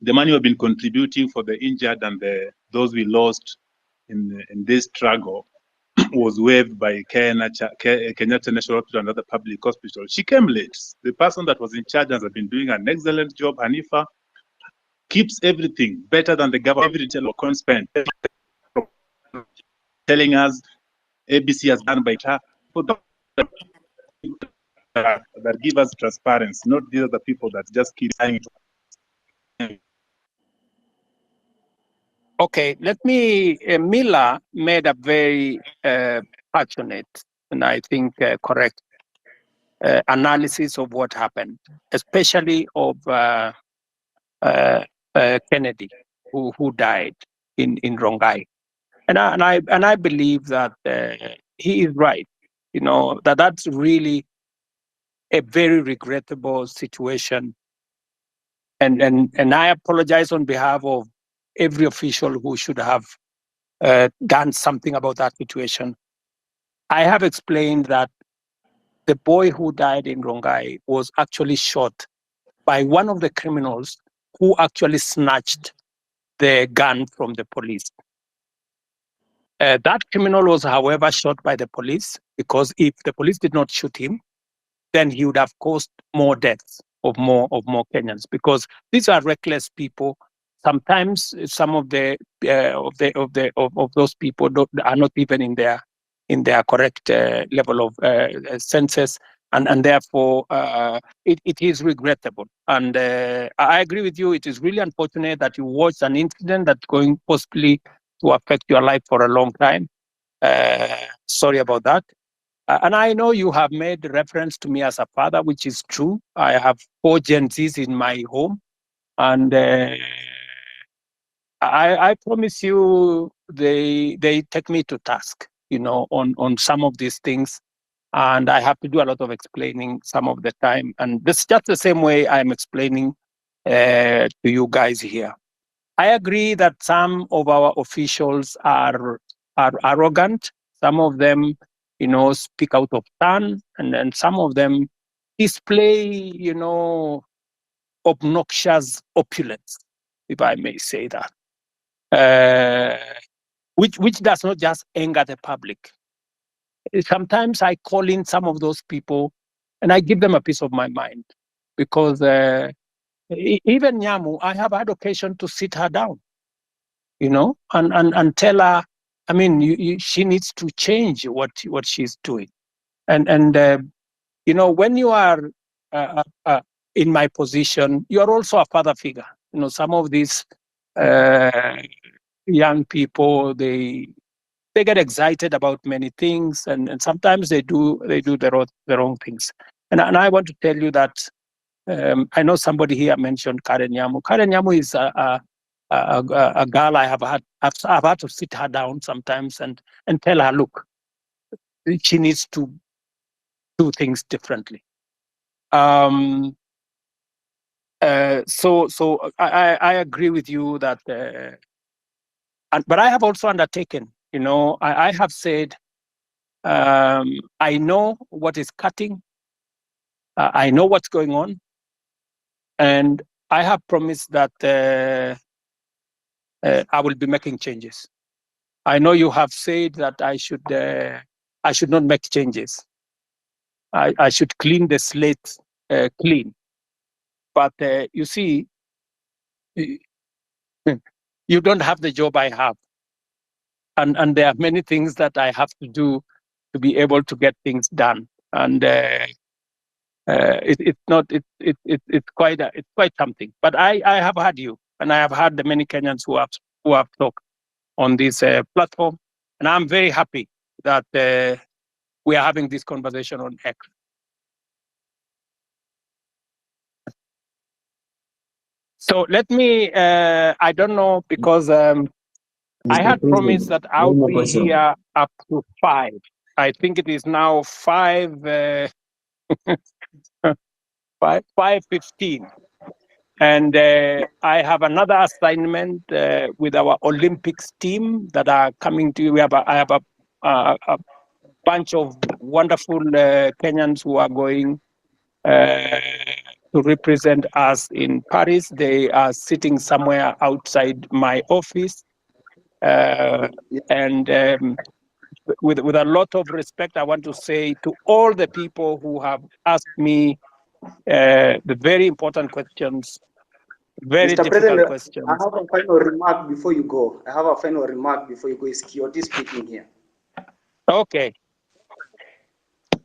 the money we've been contributing for the injured and those we lost in this struggle was waived by Kenyatta National Hospital and other public hospitals. She came late. The person that was in charge has been doing an excellent job. Hanifa keeps everything better than the government. Every detail of coin spent, telling us ABC has done by her. That give us transparency, not these are the people that just keep saying it. Okay, let me, Mila made a very passionate and I think correct analysis of what happened, especially of Kennedy, who died in Rongai. And I believe that he is right. You know, that's really a very regrettable situation. And I apologize on behalf of every official who should have done something about that situation. I have explained that the boy who died in Rongai was actually shot by one of the criminals who actually snatched the gun from the police. That criminal was, however, shot by the police, because if the police did not shoot him, then he would have caused more deaths of more Kenyans, because these are reckless people. Sometimes some of those people are not even in their correct level of senses, and therefore it is regrettable. And I agree with you. It is really unfortunate that you watched an incident that's going possibly to affect your life for a long time. Sorry about that. And I know you have made reference to me as a father, which is true. I have 4 Gen Zs in my home, and I promise you, they take me to task, you know, on some of these things, and I have to do a lot of explaining some of the time. And this is just the same way I'm explaining to you guys here. I agree that some of our officials are arrogant. Some of them, you know, speak out of turn, and then some of them display, you know, obnoxious opulence, if I may say that, which does not just anger the public. Sometimes I call in some of those people and I give them a piece of my mind, because even Nyamu, I have had occasion to sit her down, you know, and tell her, I mean, she needs to change what she's doing. And you know, when you are in my position, you are also a father figure. You know, some of these young people, they get excited about many things, and sometimes they do the wrong things. And I want to tell you that I know somebody here mentioned Karen Nyamu. Karen Nyamu is a girl I've had to sit her down sometimes and tell her, look, she needs to do things differently. So I agree with you that, but I have also undertaken, you know, I have said, I know what is cutting, I know what's going on, and I have promised that I will be making changes. I know you have said that I should not make changes. I should clean the slate clean. But you see, you don't have the job I have, and there are many things that I have to do to be able to get things done. And it's quite something. But I have had you, and I have had the many Kenyans who have talked on this platform, and I'm very happy that we are having this conversation on X. So let me, I don't know, because I had promised that I would be here up to 5. I think it is now 5:15. And I have another assignment with our Olympics team that are coming to. I have a bunch of wonderful Kenyans who are going to represent us in Paris. They are sitting somewhere outside my office. And with a lot of respect, I want to say to all the people who have asked me the very important questions, very Mr. difficult President, questions. I have a final remark before you go. It's Kioti speaking here. Okay.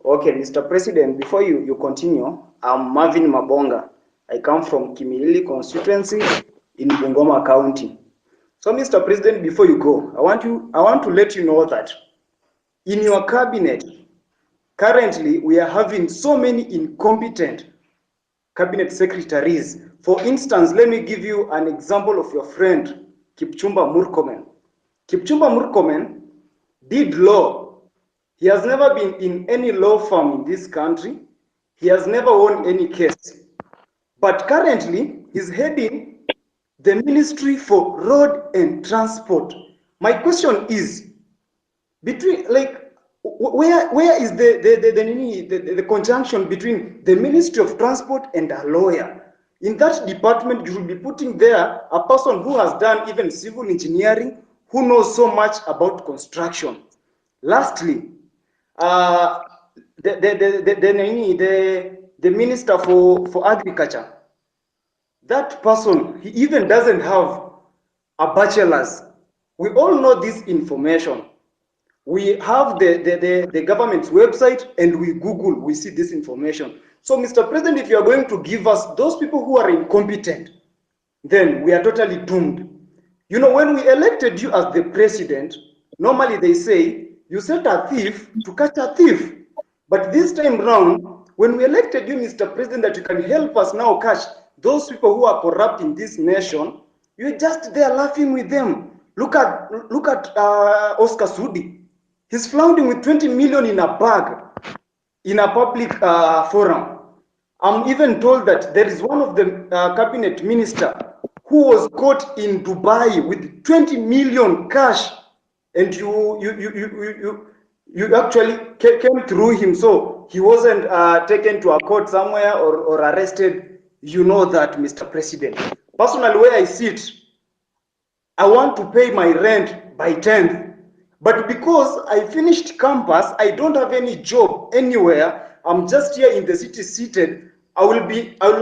Okay, Mr. President, before you continue, I'm Marvin Mabonga. I come from Kimilili constituency in Bungoma County. So, Mr. President, before you go, I want to let you know that in your cabinet, Currently, we are having so many incompetent cabinet secretaries. For instance, let me give you an example of your friend, Kipchumba Murkomen. Kipchumba Murkomen did law. He has never been in any law firm in this country. He has never won any case. But currently, he's heading the Ministry for Road and Transport. My question is, between where is the conjunction between the Ministry of Transport and a lawyer? In that department, you should be putting there a person who has done even civil engineering, who knows so much about construction. Lastly, the Minister for Agriculture, that person, he even doesn't have a bachelor's. We all know this information. We have the government's website and we Google, we see this information. So, Mr. President, if you are going to give us those people who are incompetent, then we are totally doomed. You know, when we elected you as the president, normally they say, you set a thief to catch a thief. But this time round, when we elected you, Mr. President, that you can help us now catch those people who are corrupt in this nation, you're just there laughing with them. Look at Oscar Sudi. He's flaunting with 20 million in a bag in a public forum. I'm even told that there is one of the cabinet minister who was caught in Dubai with 20 million cash, and you actually came through him, so he wasn't taken to a court somewhere or arrested. You know that, Mr. President. Personally, where I sit, I want to pay my rent by 10th. But because I finished campus, I don't have any job anywhere. I'm just here in the city seated. I will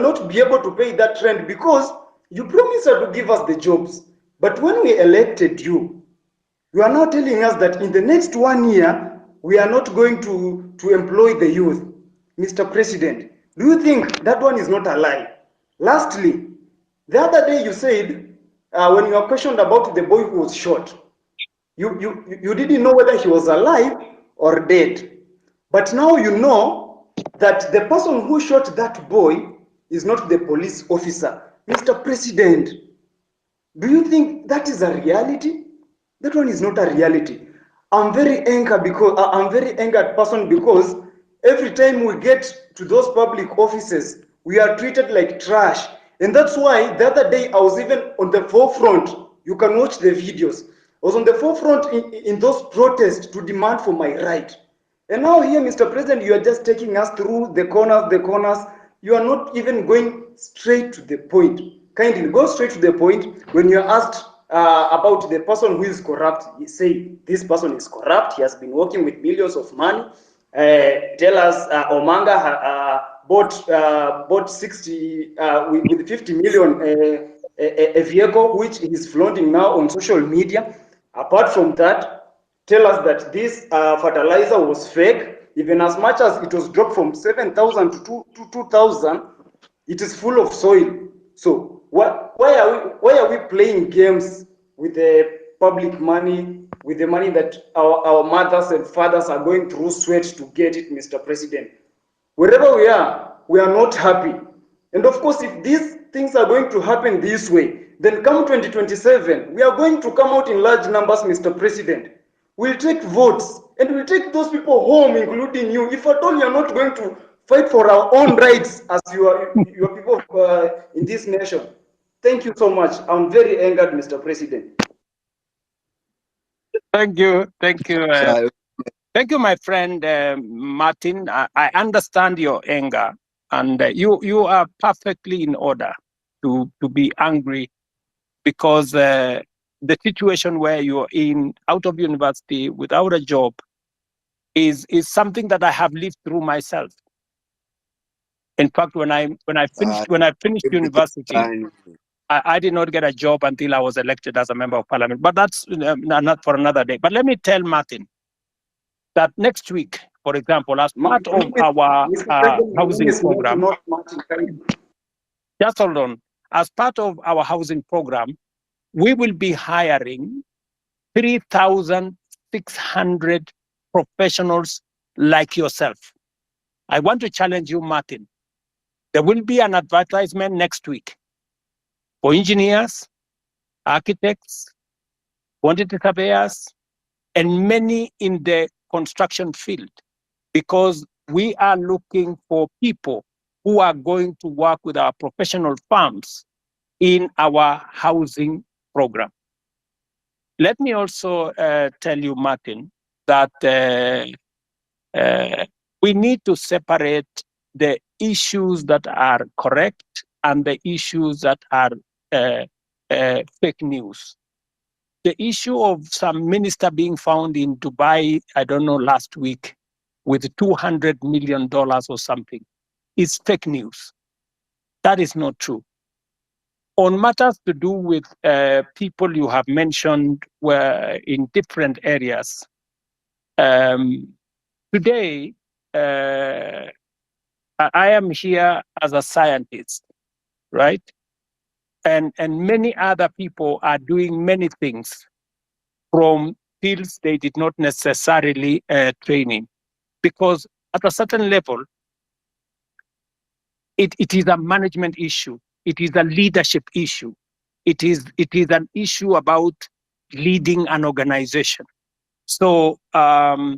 not be able to pay that rent because you promised to give us the jobs. But when we elected you, you are now telling us that in the next 1 year, we are not going to employ the youth. Mr. President, do you think that one is not a lie? Lastly, the other day you said, when you were questioned about the boy who was shot, you didn't know whether he was alive or dead. But now you know that the person who shot that boy is not the police officer. Mr. President, do you think that is a reality? That one is not a reality. I'm very angry because I'm very angered person because every time we get to those public offices, we are treated like trash. And that's why the other day I was even on the forefront. You can watch the videos. I was on the forefront in those protests to demand for my right. And now here, Mr. President, you are just taking us through the corners. You are not even going straight to the point. Kindly go straight to the point. When you are asked about the person who is corrupt, you say, this person is corrupt. He has been working with millions of money. Tell us, Omanga bought 60 with 50 million a vehicle which he's flaunting now on social media. Apart from that, tell us that this fertilizer was fake, even as much as it was dropped from 7,000 to 2,000, it is full of soil. So why are we playing games with the public money, with the money that our mothers and fathers are going through sweat to get it, Mr. President? Wherever we are not happy. And of course, if these things are going to happen this way, then come 2027, we are going to come out in large numbers, Mr. President. We'll take votes and we'll take those people home, including you. If at all you're not going to fight for our own rights as your people in this nation. Thank you so much. I'm very angered, Mr. President. Thank you. Thank you, my friend Martin. I understand your anger, and you are perfectly in order to be angry because the situation where you're in, out of university, without a job, is something that I have lived through myself. In fact, when I finished university, I did not get a job until I was elected as a member of parliament. But that's not for another day. But let me tell Martin that next week, for example, as part of our housing program, just hold on. As part of our housing program, we will be hiring 3,600 professionals like yourself. I want to challenge you, Martin. There will be an advertisement next week for engineers, architects, quantity surveyors, and many in the construction field, because we are looking for people who are going to work with our professional firms in our housing program. Let me also tell you, Martin, that we need to separate the issues that are correct and the issues that are fake news. The issue of some minister being found in Dubai, I don't know, last week with $200 million or something is fake news. That is not true. On matters to do with people you have mentioned were in different areas, today, I am here as a scientist, right? And many other people are doing many things from fields they did not necessarily train in. Because at a certain level, it is a management issue. It is a leadership issue. It is an issue about leading an organization. So I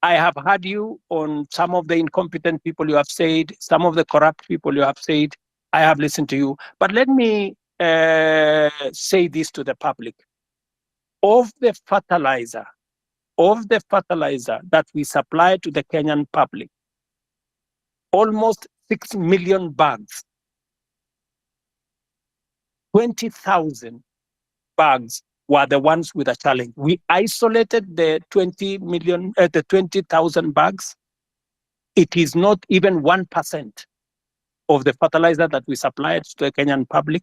have heard you on some of the incompetent people you have said, some of the corrupt people you have said. I have listened to you. But let me say this to the public. Of the fertilizer that we supply to the Kenyan public, almost 6 million bags, 20,000 bags were the ones with a challenge. We isolated the 20,000 bags. It is not even 1% of the fertilizer that we supplied to the Kenyan public.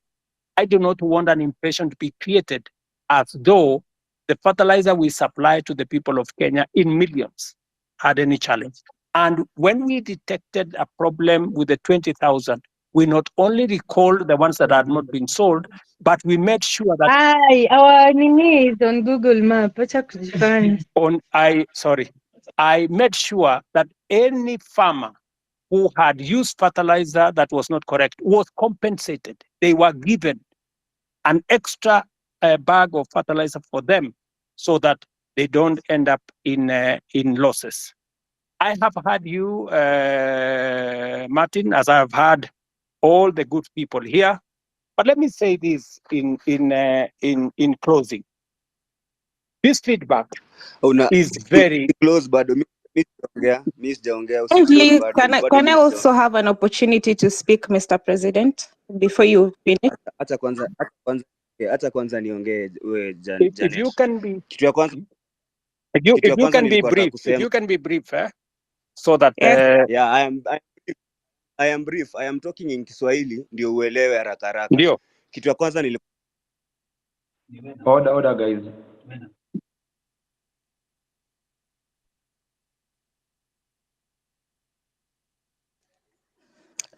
I do not want an impression to be created as though the fertilizer we supply to the people of Kenya in millions had any challenge. And when we detected a problem with the 20,000, we not only recalled the ones that had not been sold, but we made sure that our nini is on Google Map. I made sure that any farmer who had used fertilizer that was not correct was compensated. They were given an extra bag of fertilizer for them so that they don't end up in losses. I have heard you, Martin, as I have heard all the good people here. But let me say this in closing. This feedback is very close, but Miss Jongea, Please, can I also have an opportunity to speak, Mr. President, before you finish? Acha kwanza niongee Janet. If you can be kitu ya kwanza if you can be brief, so that yeah, I am brief. I am talking in Kiswahili ndio uelewe haraka haraka. Ndio. Kitu ya kwanza Order guys.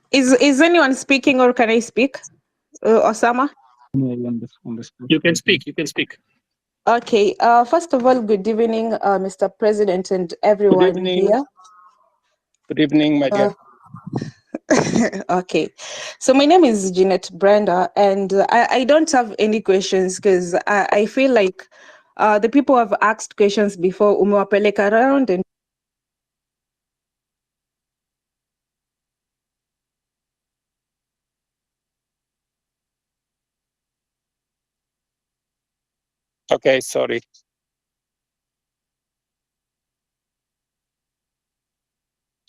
Is anyone speaking, or can I speak? Osama? You can speak. Okay. First of all, good evening, Mr. President and everyone here. Good evening, my dear. Okay. So my name is Jeanette Brenda, and I don't have any questions because I feel like the people have asked questions before, umewapeleka around and Okay, sorry.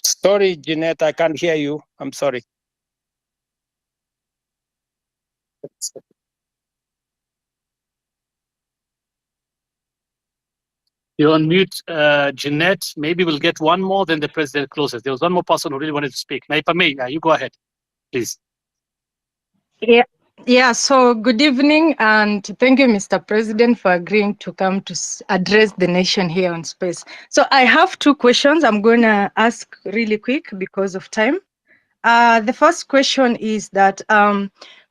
Sorry, Jeanette, I can't hear you. I'm sorry. You're on mute, Jeanette. Maybe we'll get one more, then the president closes. There was one more person who really wanted to speak. Now, if I may, you go ahead, please. Yeah, so good evening, and thank you, Mr. President, for agreeing to come to address the nation here on space. So I have two questions I'm going to ask really quick because of time. The first question is that,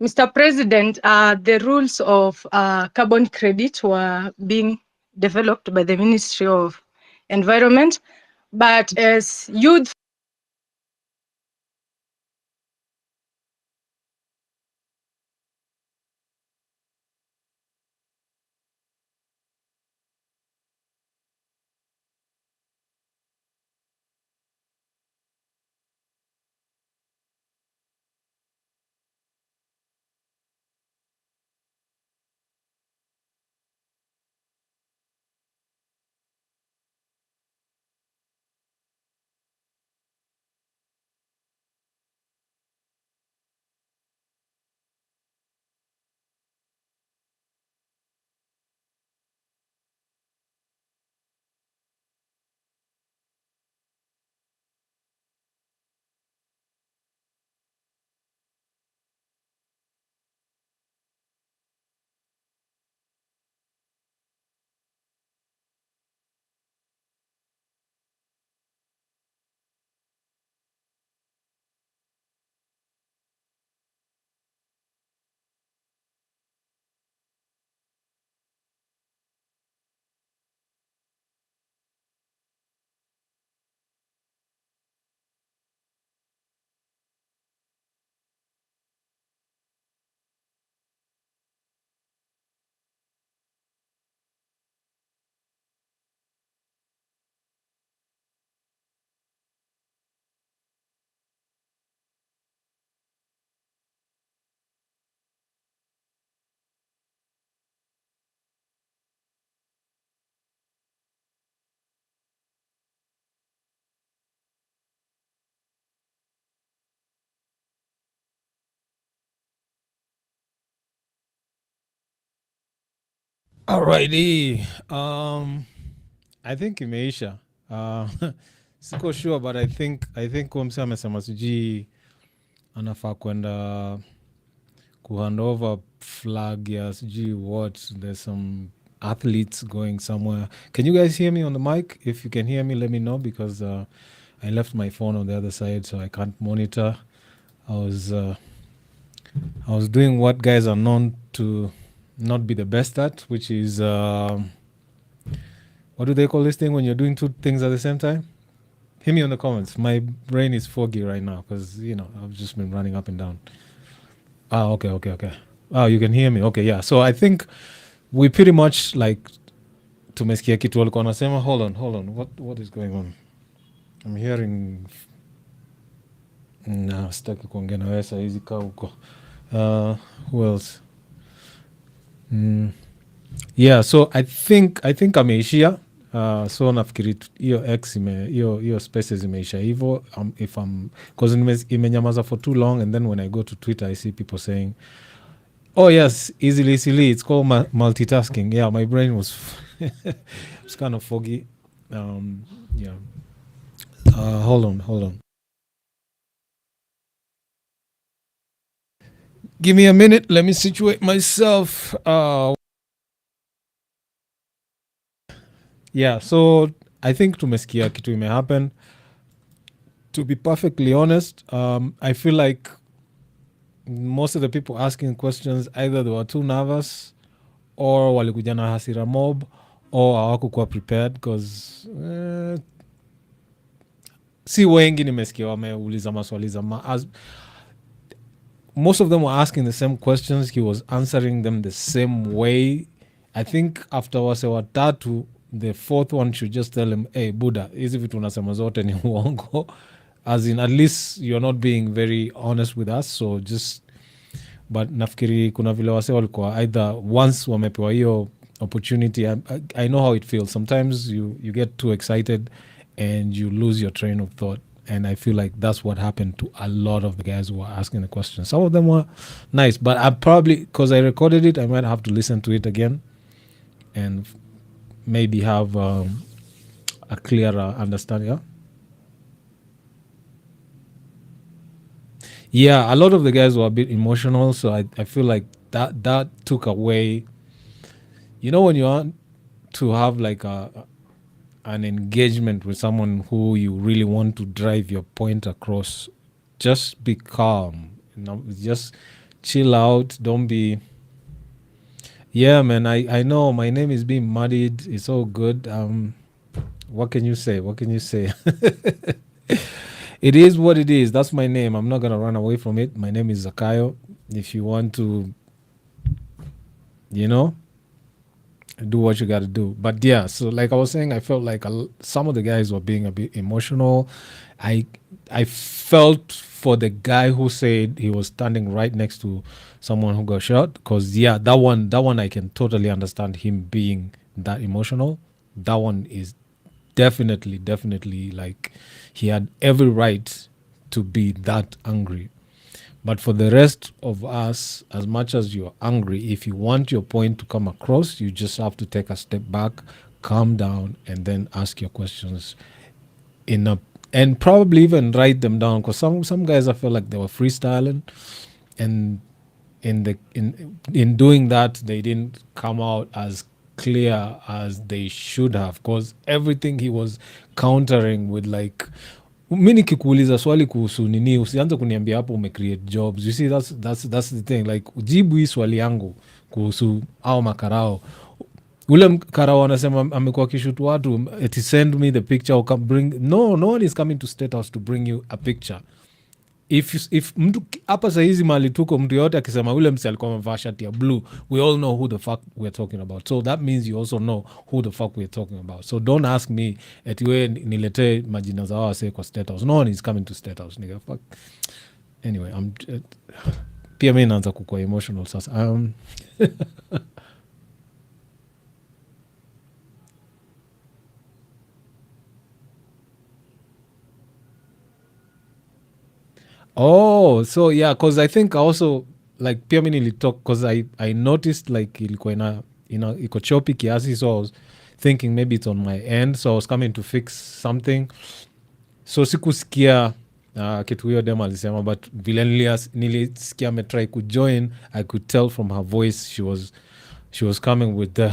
Mr. President, the rules of carbon credit were being developed by the Ministry of Environment, But as youth Alrighty. I think imeisha. Siko sure but I think Komsa amesema sijui anafaa kwenda kuhand over flag ya sijui what. There's some athletes going somewhere. Can you guys hear me on the mic? If you can hear me, let me know because I left my phone on the other side so I can't monitor. I was doing what guys are known to not be the best at, which is what do they call this thing when you're doing two things at the same time? Hit me on the comments. My brain is foggy right now because I've just been running up and down. Okay. Oh, you can hear me. Okay, yeah. So I think we pretty much like tumesikia kitu walikuwa wanasema. Hold on. What is going on? I'm hearing sitaki kuongea na wewe saa hizi kaa huko. Who else? Yeah, so I think ameishia. So nafikiri hiyo x hiyo spaces imeisha hivyo. If I'm because imenyamaza for too long and then when I go to Twitter I see people saying, oh yes, easily it's called multitasking. Yeah, my brain was it's kind of foggy. Yeah. Hold on. Give me a minute. Let me situate myself. Yeah, so I think tumesikia kitu ime happen. To be perfectly honest, I feel like most of the people asking questions either they were too nervous or walikuja na hasira mob or hawakukuwa prepared because si wengi nimesikia wameuliza maswali za most of them were asking the same questions. He was answering them the same way. I think after wase watatu, the fourth one should just tell him, hey, Buddha, hizi vitu unasema zote ni uongo. As in, at least you're not being very honest with us. So just, but nafikiri kuna vile wase walikuwa either once wamepewa hiyo opportunity. I know how it feels. Sometimes you get too excited and you lose your train of thought. And I feel like that's what happened to a lot of the guys who were asking the questions. Some of them were nice, but I probably, because I recorded it, I might have to listen to it again and maybe have a clearer understanding. Yeah, a lot of the guys were a bit emotional, so I feel like that took away. When you want to have like an engagement with someone who you really want to drive your point across, just be calm. Just chill out. Don't be. Yeah, man. I know my name is being muddied. It's all good. What can you say? What can you say? It is what it is. That's my name. I'm not gonna run away from it. My name is Zakayo. If you want to, you know, do what you got to do. But yeah, so like I was saying, I felt like some of the guys were being a bit emotional. I felt for the guy who said he was standing right next to someone who got shot, because yeah, that one I can totally understand him being that emotional. That one is definitely like he had every right to be that angry. But for the rest of us, as much as you're angry, if you want your point to come across, you just have to take a step back, calm down, and then ask your questions in a and probably even write them down, because some guys I feel like they were freestyling, and in doing that they didn't come out as clear as they should have, because everything he was countering with like, mi nikikuuliza swali kuhusu nini usianze kuniambia hapo umecreate jobs. You see, that's the thing, like jibu hii swali yangu kuhusu au makarao. Ule karao anasema amekuwa akishutu watu, eti send me the picture or come bring. No one is coming to State House to bring you a picture. If mtu hapa sahizi mali tuko, mtu yote akisema ule msi alikuwa amevaa shati ya blue, we all know who the fuck we're talking about. So that means you also know who the fuck we're talking about. So don't ask me eti we niletee majina za wase kwa State House. No one is coming to State House, nigga. Fuck. Anyway, pia mi naanza kukua emotional sasa. Oh, so yeah, because I think I also like pia mi nilitalk, because I noticed like ilikuwa iko choppy kiasi, so I was thinking maybe it's on my end, so I was coming to fix something, so sikusikia kitu hiyo dem alisema, but vile nilisikia ametry kujoin, I could tell from her voice she was coming with the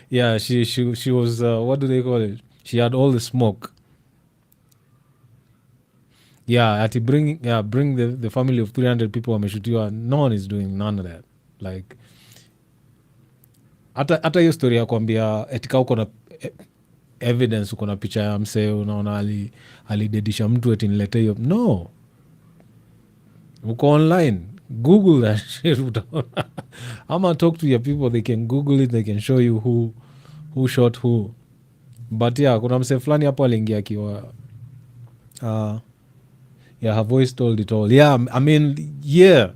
yeah, she was what do they call it, she had all the smoke. Yeah, ati bring the family of 300 people wameshutiwa. No one is doing none of that. Like hata hiyo story ya kuambia etika uko na evidence, uko na picha ya msee unaona alidedisha mtu eti nilete hiyo. No, uko online, google that shit. Ama talk to your people, they can google it, they can show you who shot who. But yeah, kuna msee fulani hapo aliingia akiwa yeah, her voice told it all. Yeah, I mean, yeah,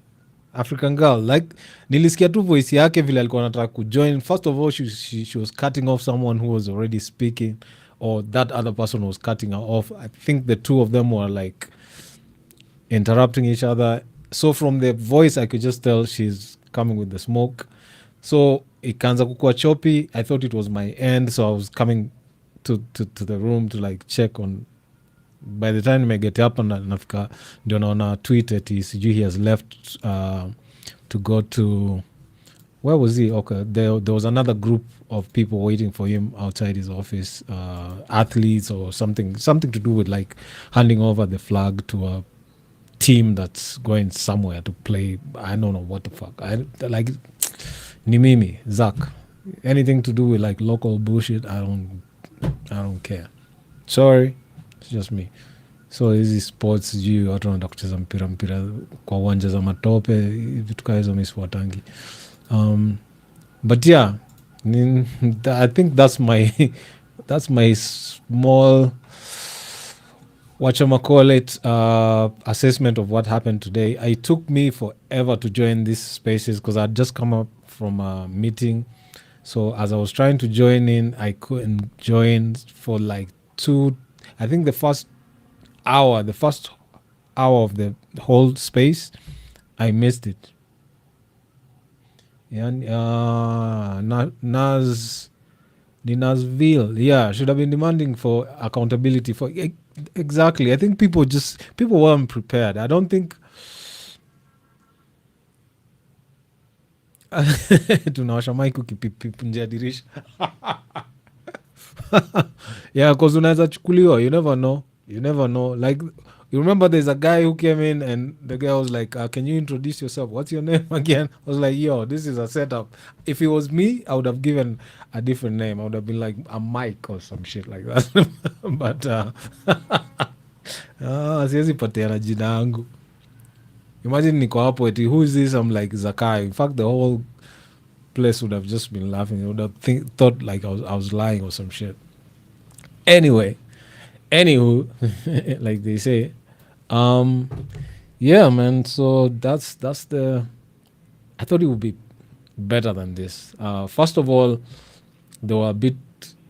African girl. Like, nilisikia tu voice yake vile alikuwa anataka kujoin. First of all, she was cutting off someone who was already speaking, or that other person was cutting her off. I think the two of them were like interrupting each other. So from the voice, I could just tell she's coming with the smoke. So ikaanza kukua choppy. I thought it was my end, so I was coming to the room to like check on. By the time nimeget hapa nafika ndio naona tweet eti sijui he has left to go to, where was he? Okay, there was another group of people waiting for him outside his office, athletes or something to do with like handing over the flag to a team that's going somewhere to play. I don't know what the fuck. Like ni mimi Zach, anything to do with like local bullshit, I don't care. Sorry, it's just me. So hizi sports sijui watu wanaenda kucheza mpira kwa uwanja za matope, vitu kaa hizo mi sifuatangi. But yeah, I think that's my small whatchamacallit assessment of what happened today. It took me forever to join these spaces because I'd just come up from a meeting. So as I was trying to join in, I couldn't join for like I think the first hour of the whole space, I missed it. Yeah, Nazville, yeah, should have been demanding for accountability for exactly. I think people weren't prepared. I don't think tunawasha mic ukipipi nje ya dirisha. Yeah, because unaweza chukuliwa, you never know, like You remember there's a guy who came in and the guy was like, can you introduce yourself? What's your name again? I was like, yo, this is a setup. If it was me, I would have given a different name. I would have been like a Mike or some shit like that. But siwezi patiana jina yangu. Imagine niko hapo eti, who is this? I'm like, Zakai. In fact, the whole place would have just been laughing. They would have thought like I was lying or some shit. Anyway, anywho, like they say, yeah, man. So that's the. I thought it would be better than this. First of all, there were a bit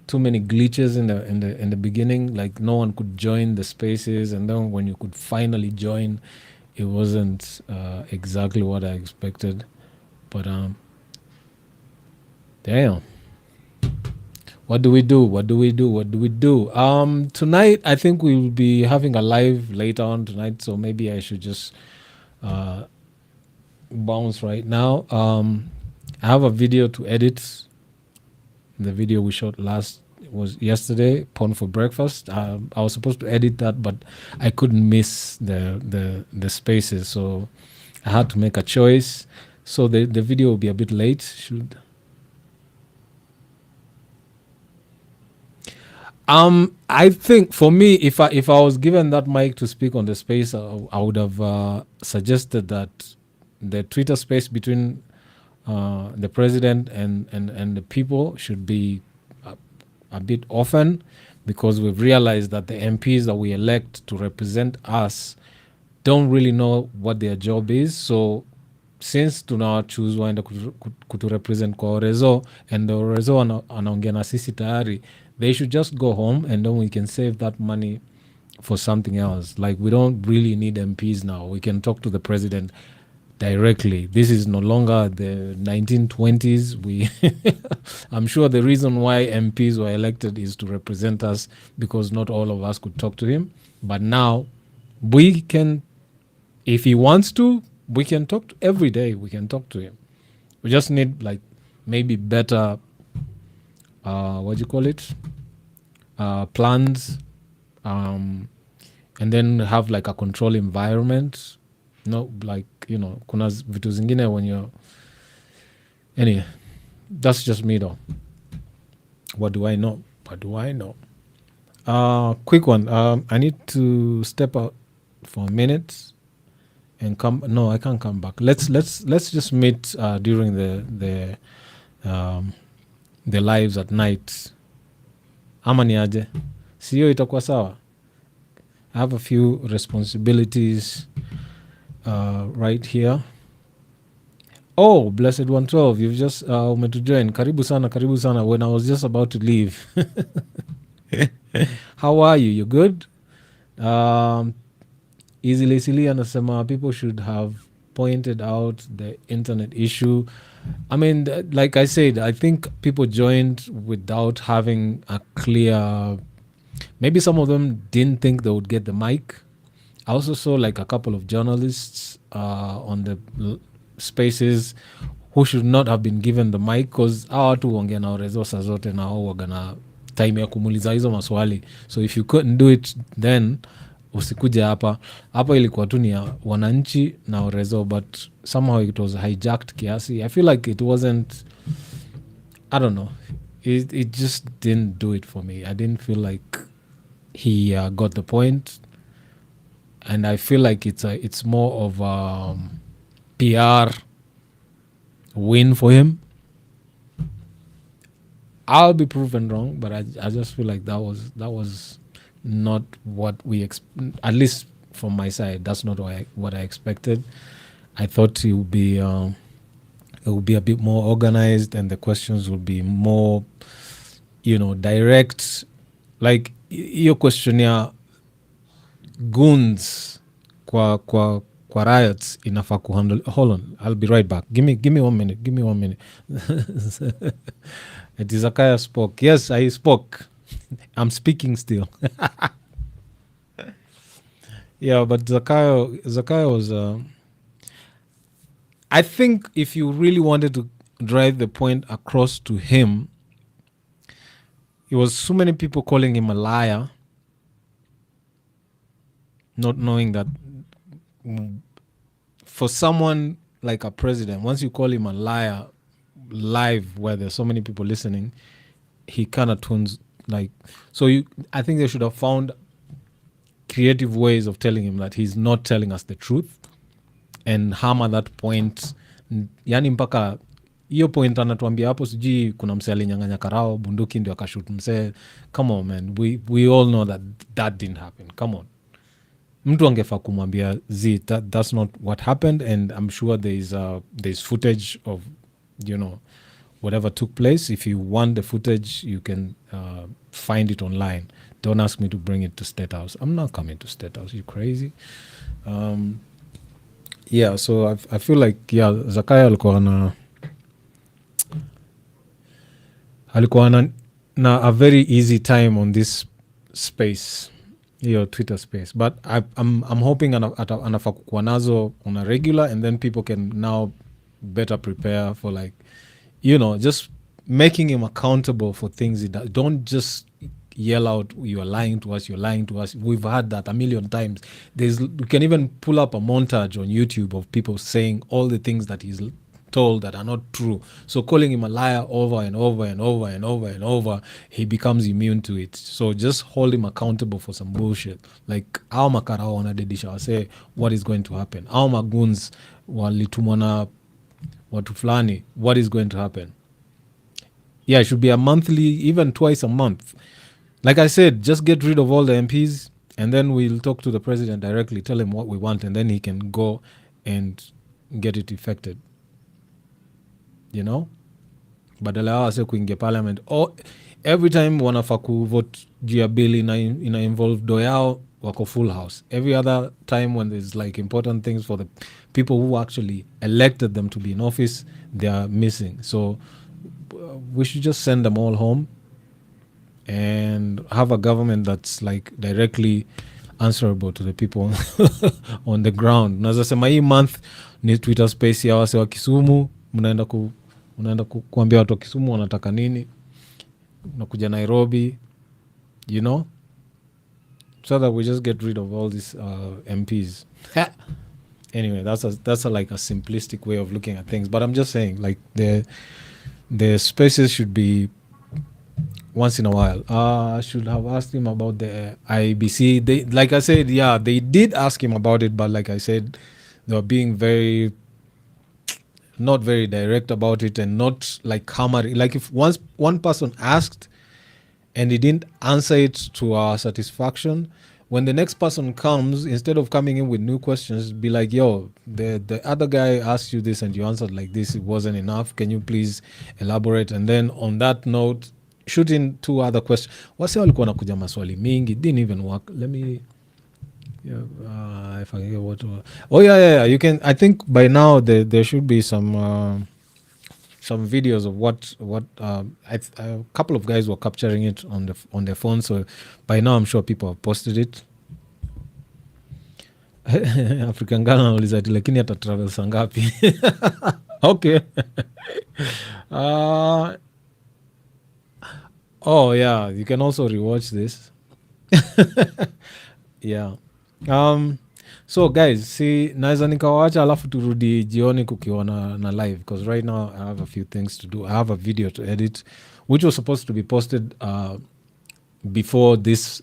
too many glitches in the beginning. Like no one could join the spaces, and then when you could finally join, it wasn't exactly what I expected. But damn. What do we do? What do we do? What do we do? Tonight, I think we will be having a live later on tonight, so maybe I should just bounce right now. I have a video to edit. The video we shot was yesterday, Porn for Breakfast. I was supposed to edit that, but I couldn't miss the spaces, so I had to make a choice. So the video will be a bit late. I think for me, if I was given that mic to speak on the space, I would have suggested that the Twitter space between the president and the people should be a bit often, because we've realized that the MPs that we elect to represent us don't really know what their job is. So since tunawachoose waenda kuturepresent kwa Orezo and the Orezo anaongea na sisi tayari, they should just go home and then we can save that money for something else. Like, we don't really need MPs now. We can talk to the president directly. This is no longer the 1920s. I'm sure the reason why MPs were elected is to represent us, because not all of us could talk to him. But now we can, if he wants to, we can talk to, every day we can talk to him. We just need like maybe better what do you call it, plans, and then have like a control environment. No, like, kuna vitu zingine when you're, anyway, that's just me though. What do I know? Quick one. I need to step out for a minute and come. No, I can't come back. Let's just meet during the lives at night. Ama ni aje? Sio itakuwa sawa? I have a few responsibilities right here. Oh, Blessed 112, you've just umetujoin. Karibu sana. When I was just about to leave. How are you? You good? Easily anasema people should have pointed out the internet issue. I mean, like I said, I think people joined without having a clear. Maybe some of them didn't think they would get the mic. I also saw like a couple of journalists on the spaces who should not have been given the mic, because hawa watu wongea na resources zote na hao wagana time ya kumuliza hizo maswali. So if you couldn't do it then usikuja hapa ilikuwa tu ni ya wananchi na Orezo, but somehow it was hijacked kiasi. I feel like it wasn't, I don't know, it just didn't do it for me. I didn't feel like he got the point, and I feel like it's more of a PR win for him. I'll be proven wrong, but I just feel like that was not what we at least from my side. That's not what I expected. I thought it would be a bit more organized, and the questions would be more, direct. Like your question here, goons kwa riots inafaa kuhandle. Hold on, I'll be right back. Give me 1 minute. Zakaya spoke. Yes, I spoke. I'm speaking still. Yeah, but Zakaya was I think if you really wanted to drive the point across to him, it was so many people calling him a liar. not knowing that for someone like a president, once you call him a liar live where there's so many people listening, he kind of turns like, so I think they should have found creative ways of telling him that he's not telling us the truth and hammer that point. Yani mpaka hiyo point anatuambia hapo, sijui kuna msee alinyang'anya karao bunduki ndio akashut msee. Come on man, we all know that didn't happen. Come on, mtu angefaa kumwambia that's not what happened, and I'm sure there's footage of, you know, whatever took place. If you want the footage, you can find it online. Don't ask me to bring it to State House. I'm not coming to State House. You crazy? Yeah, so I feel like, yeah, Zakaya alikuwa na a very easy time on this space, your Twitter space, but I'm hoping anafaa kukuwa nazo on a regular, and then people can now better prepare for, like, you know, just making him accountable for things he does. Don't just yell out, you're lying to us, you're lying to us. We've had that a million times. You can even pull up a montage on YouTube of people saying all the things that he's told that are not true. So calling him a liar over and over and over and over and over, he becomes immune to it. So just hold him accountable for some bullshit. Like, our makarao wanadedisha say what is going to happen. Our magoons walitumwa na watu fulani, what is going to happen. Yeah, it should be a monthly, even twice a month. Like I said, just get rid of all the MPs, and then we'll talk to the president directly, tell him what we want, and then he can go and get it effected. You know? Badala yao wase kuingia parliament. Every time wanafaa kuvote juu ya bill ina involve do yao wako full house. Every other time when there's like important things for the people who actually elected them to be in office, they are missing. So we should just send them all home and have a government that's like directly answerable to the people on the ground. Naweza sema hii month ni Twitter space ya wase wa Kisumu, mnaenda kuambia watu wa Kisumu wanataka nini, unakuja Nairobi, you know, so that we just get rid of all these MPs. Anyway, that's like a simplistic way of looking at things, but I'm just saying, like, the spaces should be once in a while. I should have asked him about the IBC. They, like I said, yeah, they did ask him about it, but like I said, they were being not very direct about it, and not like hammering. Like, if one person asked and he didn't answer it to our satisfaction, when the next person comes, instead of coming in with new questions, be like, yo, the other guy asked you this and you answered like this, it wasn't enough, can you please elaborate? And then on that note, shoot in two other questions. Wase walikuwa nakuja maswali mingi, didn't even work. Let me, if I get what. Yeah. You can. I think by now there should be some videos of what a couple of guys were capturing it on their phone. So by now I'm sure people have posted it. African Ghana anauliza ati lakini ata travel sangapi? Okay. Oh yeah, you can also rewatch this. Yeah. So guys, see, naweza nikawacha alafu turudi jioni kukiwa na live, because right now I have a few things to do. I have a video to edit which was supposed to be posted before this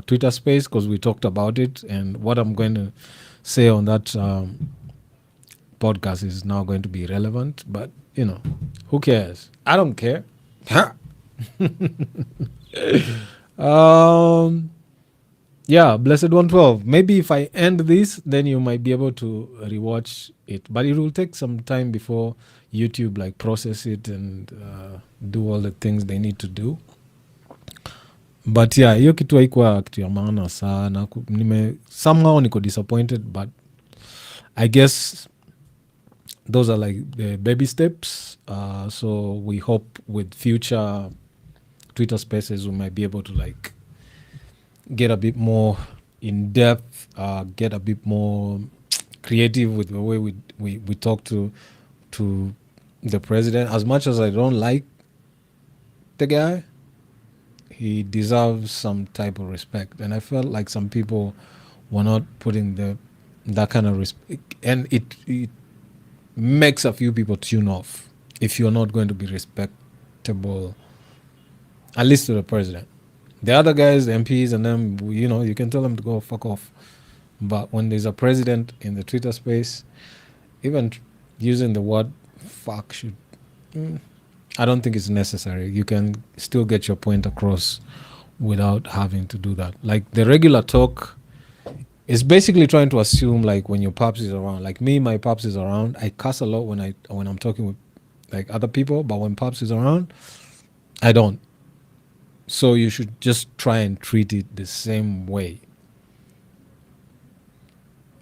Twitter space, because we talked about it, and what I'm going to say on that podcast is now going to be relevant, but you know, who cares? I don't care. Yeah, Blessed 112. Maybe if I end this, then you might be able to rewatch it, but it will take some time before YouTube like process it and do all the things they need to do. But yeah, hiyo kitu haikuwa kitu ya maana sana. Somehow niko disappointed, but I guess those are like the baby steps. So we hope with future Twitter spaces we might be able to like get a bit more in depth, get a bit more creative with the way we talk to the president. As much as I don't like the guy, he deserves some type of respect, and I felt like some people we're not putting that kind of respect, and it makes a few people tune off if you're not going to be respectable, at least to the president. The other guys, the MPs, and them, you can tell them to go fuck off. But when there's a president in the Twitter space, even using the word fuck should, I don't think it's necessary. You can still get your point across without having to do that. Like the regular talk is basically trying to assume, like, when your pops is around. Like me, my pops is around. I cuss a lot when I'm talking with like other people, but when pops is around, I don't. So you should just try and treat it the same way.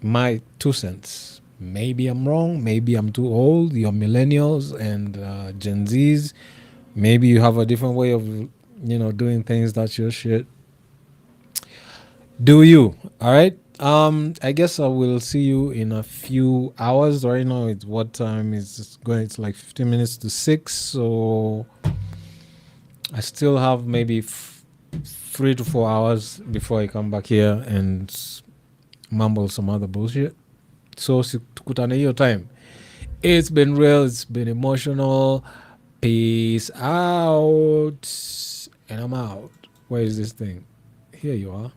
My 2 cents. Maybe I'm wrong. Maybe I'm too old. You're millennials and Gen Zs. Maybe you have a different way of, doing things. That's your shit. Do you? All right. I guess I will see you in a few hours. Right now, it's what time is it going? It's like 15 minutes to 6. So I still have maybe 3 to 4 hours before I come back here and mumble some other bullshit. So tukutane hiyo time. It's been real. It's been emotional. Peace out. And I'm out. Where is this thing? Here you are.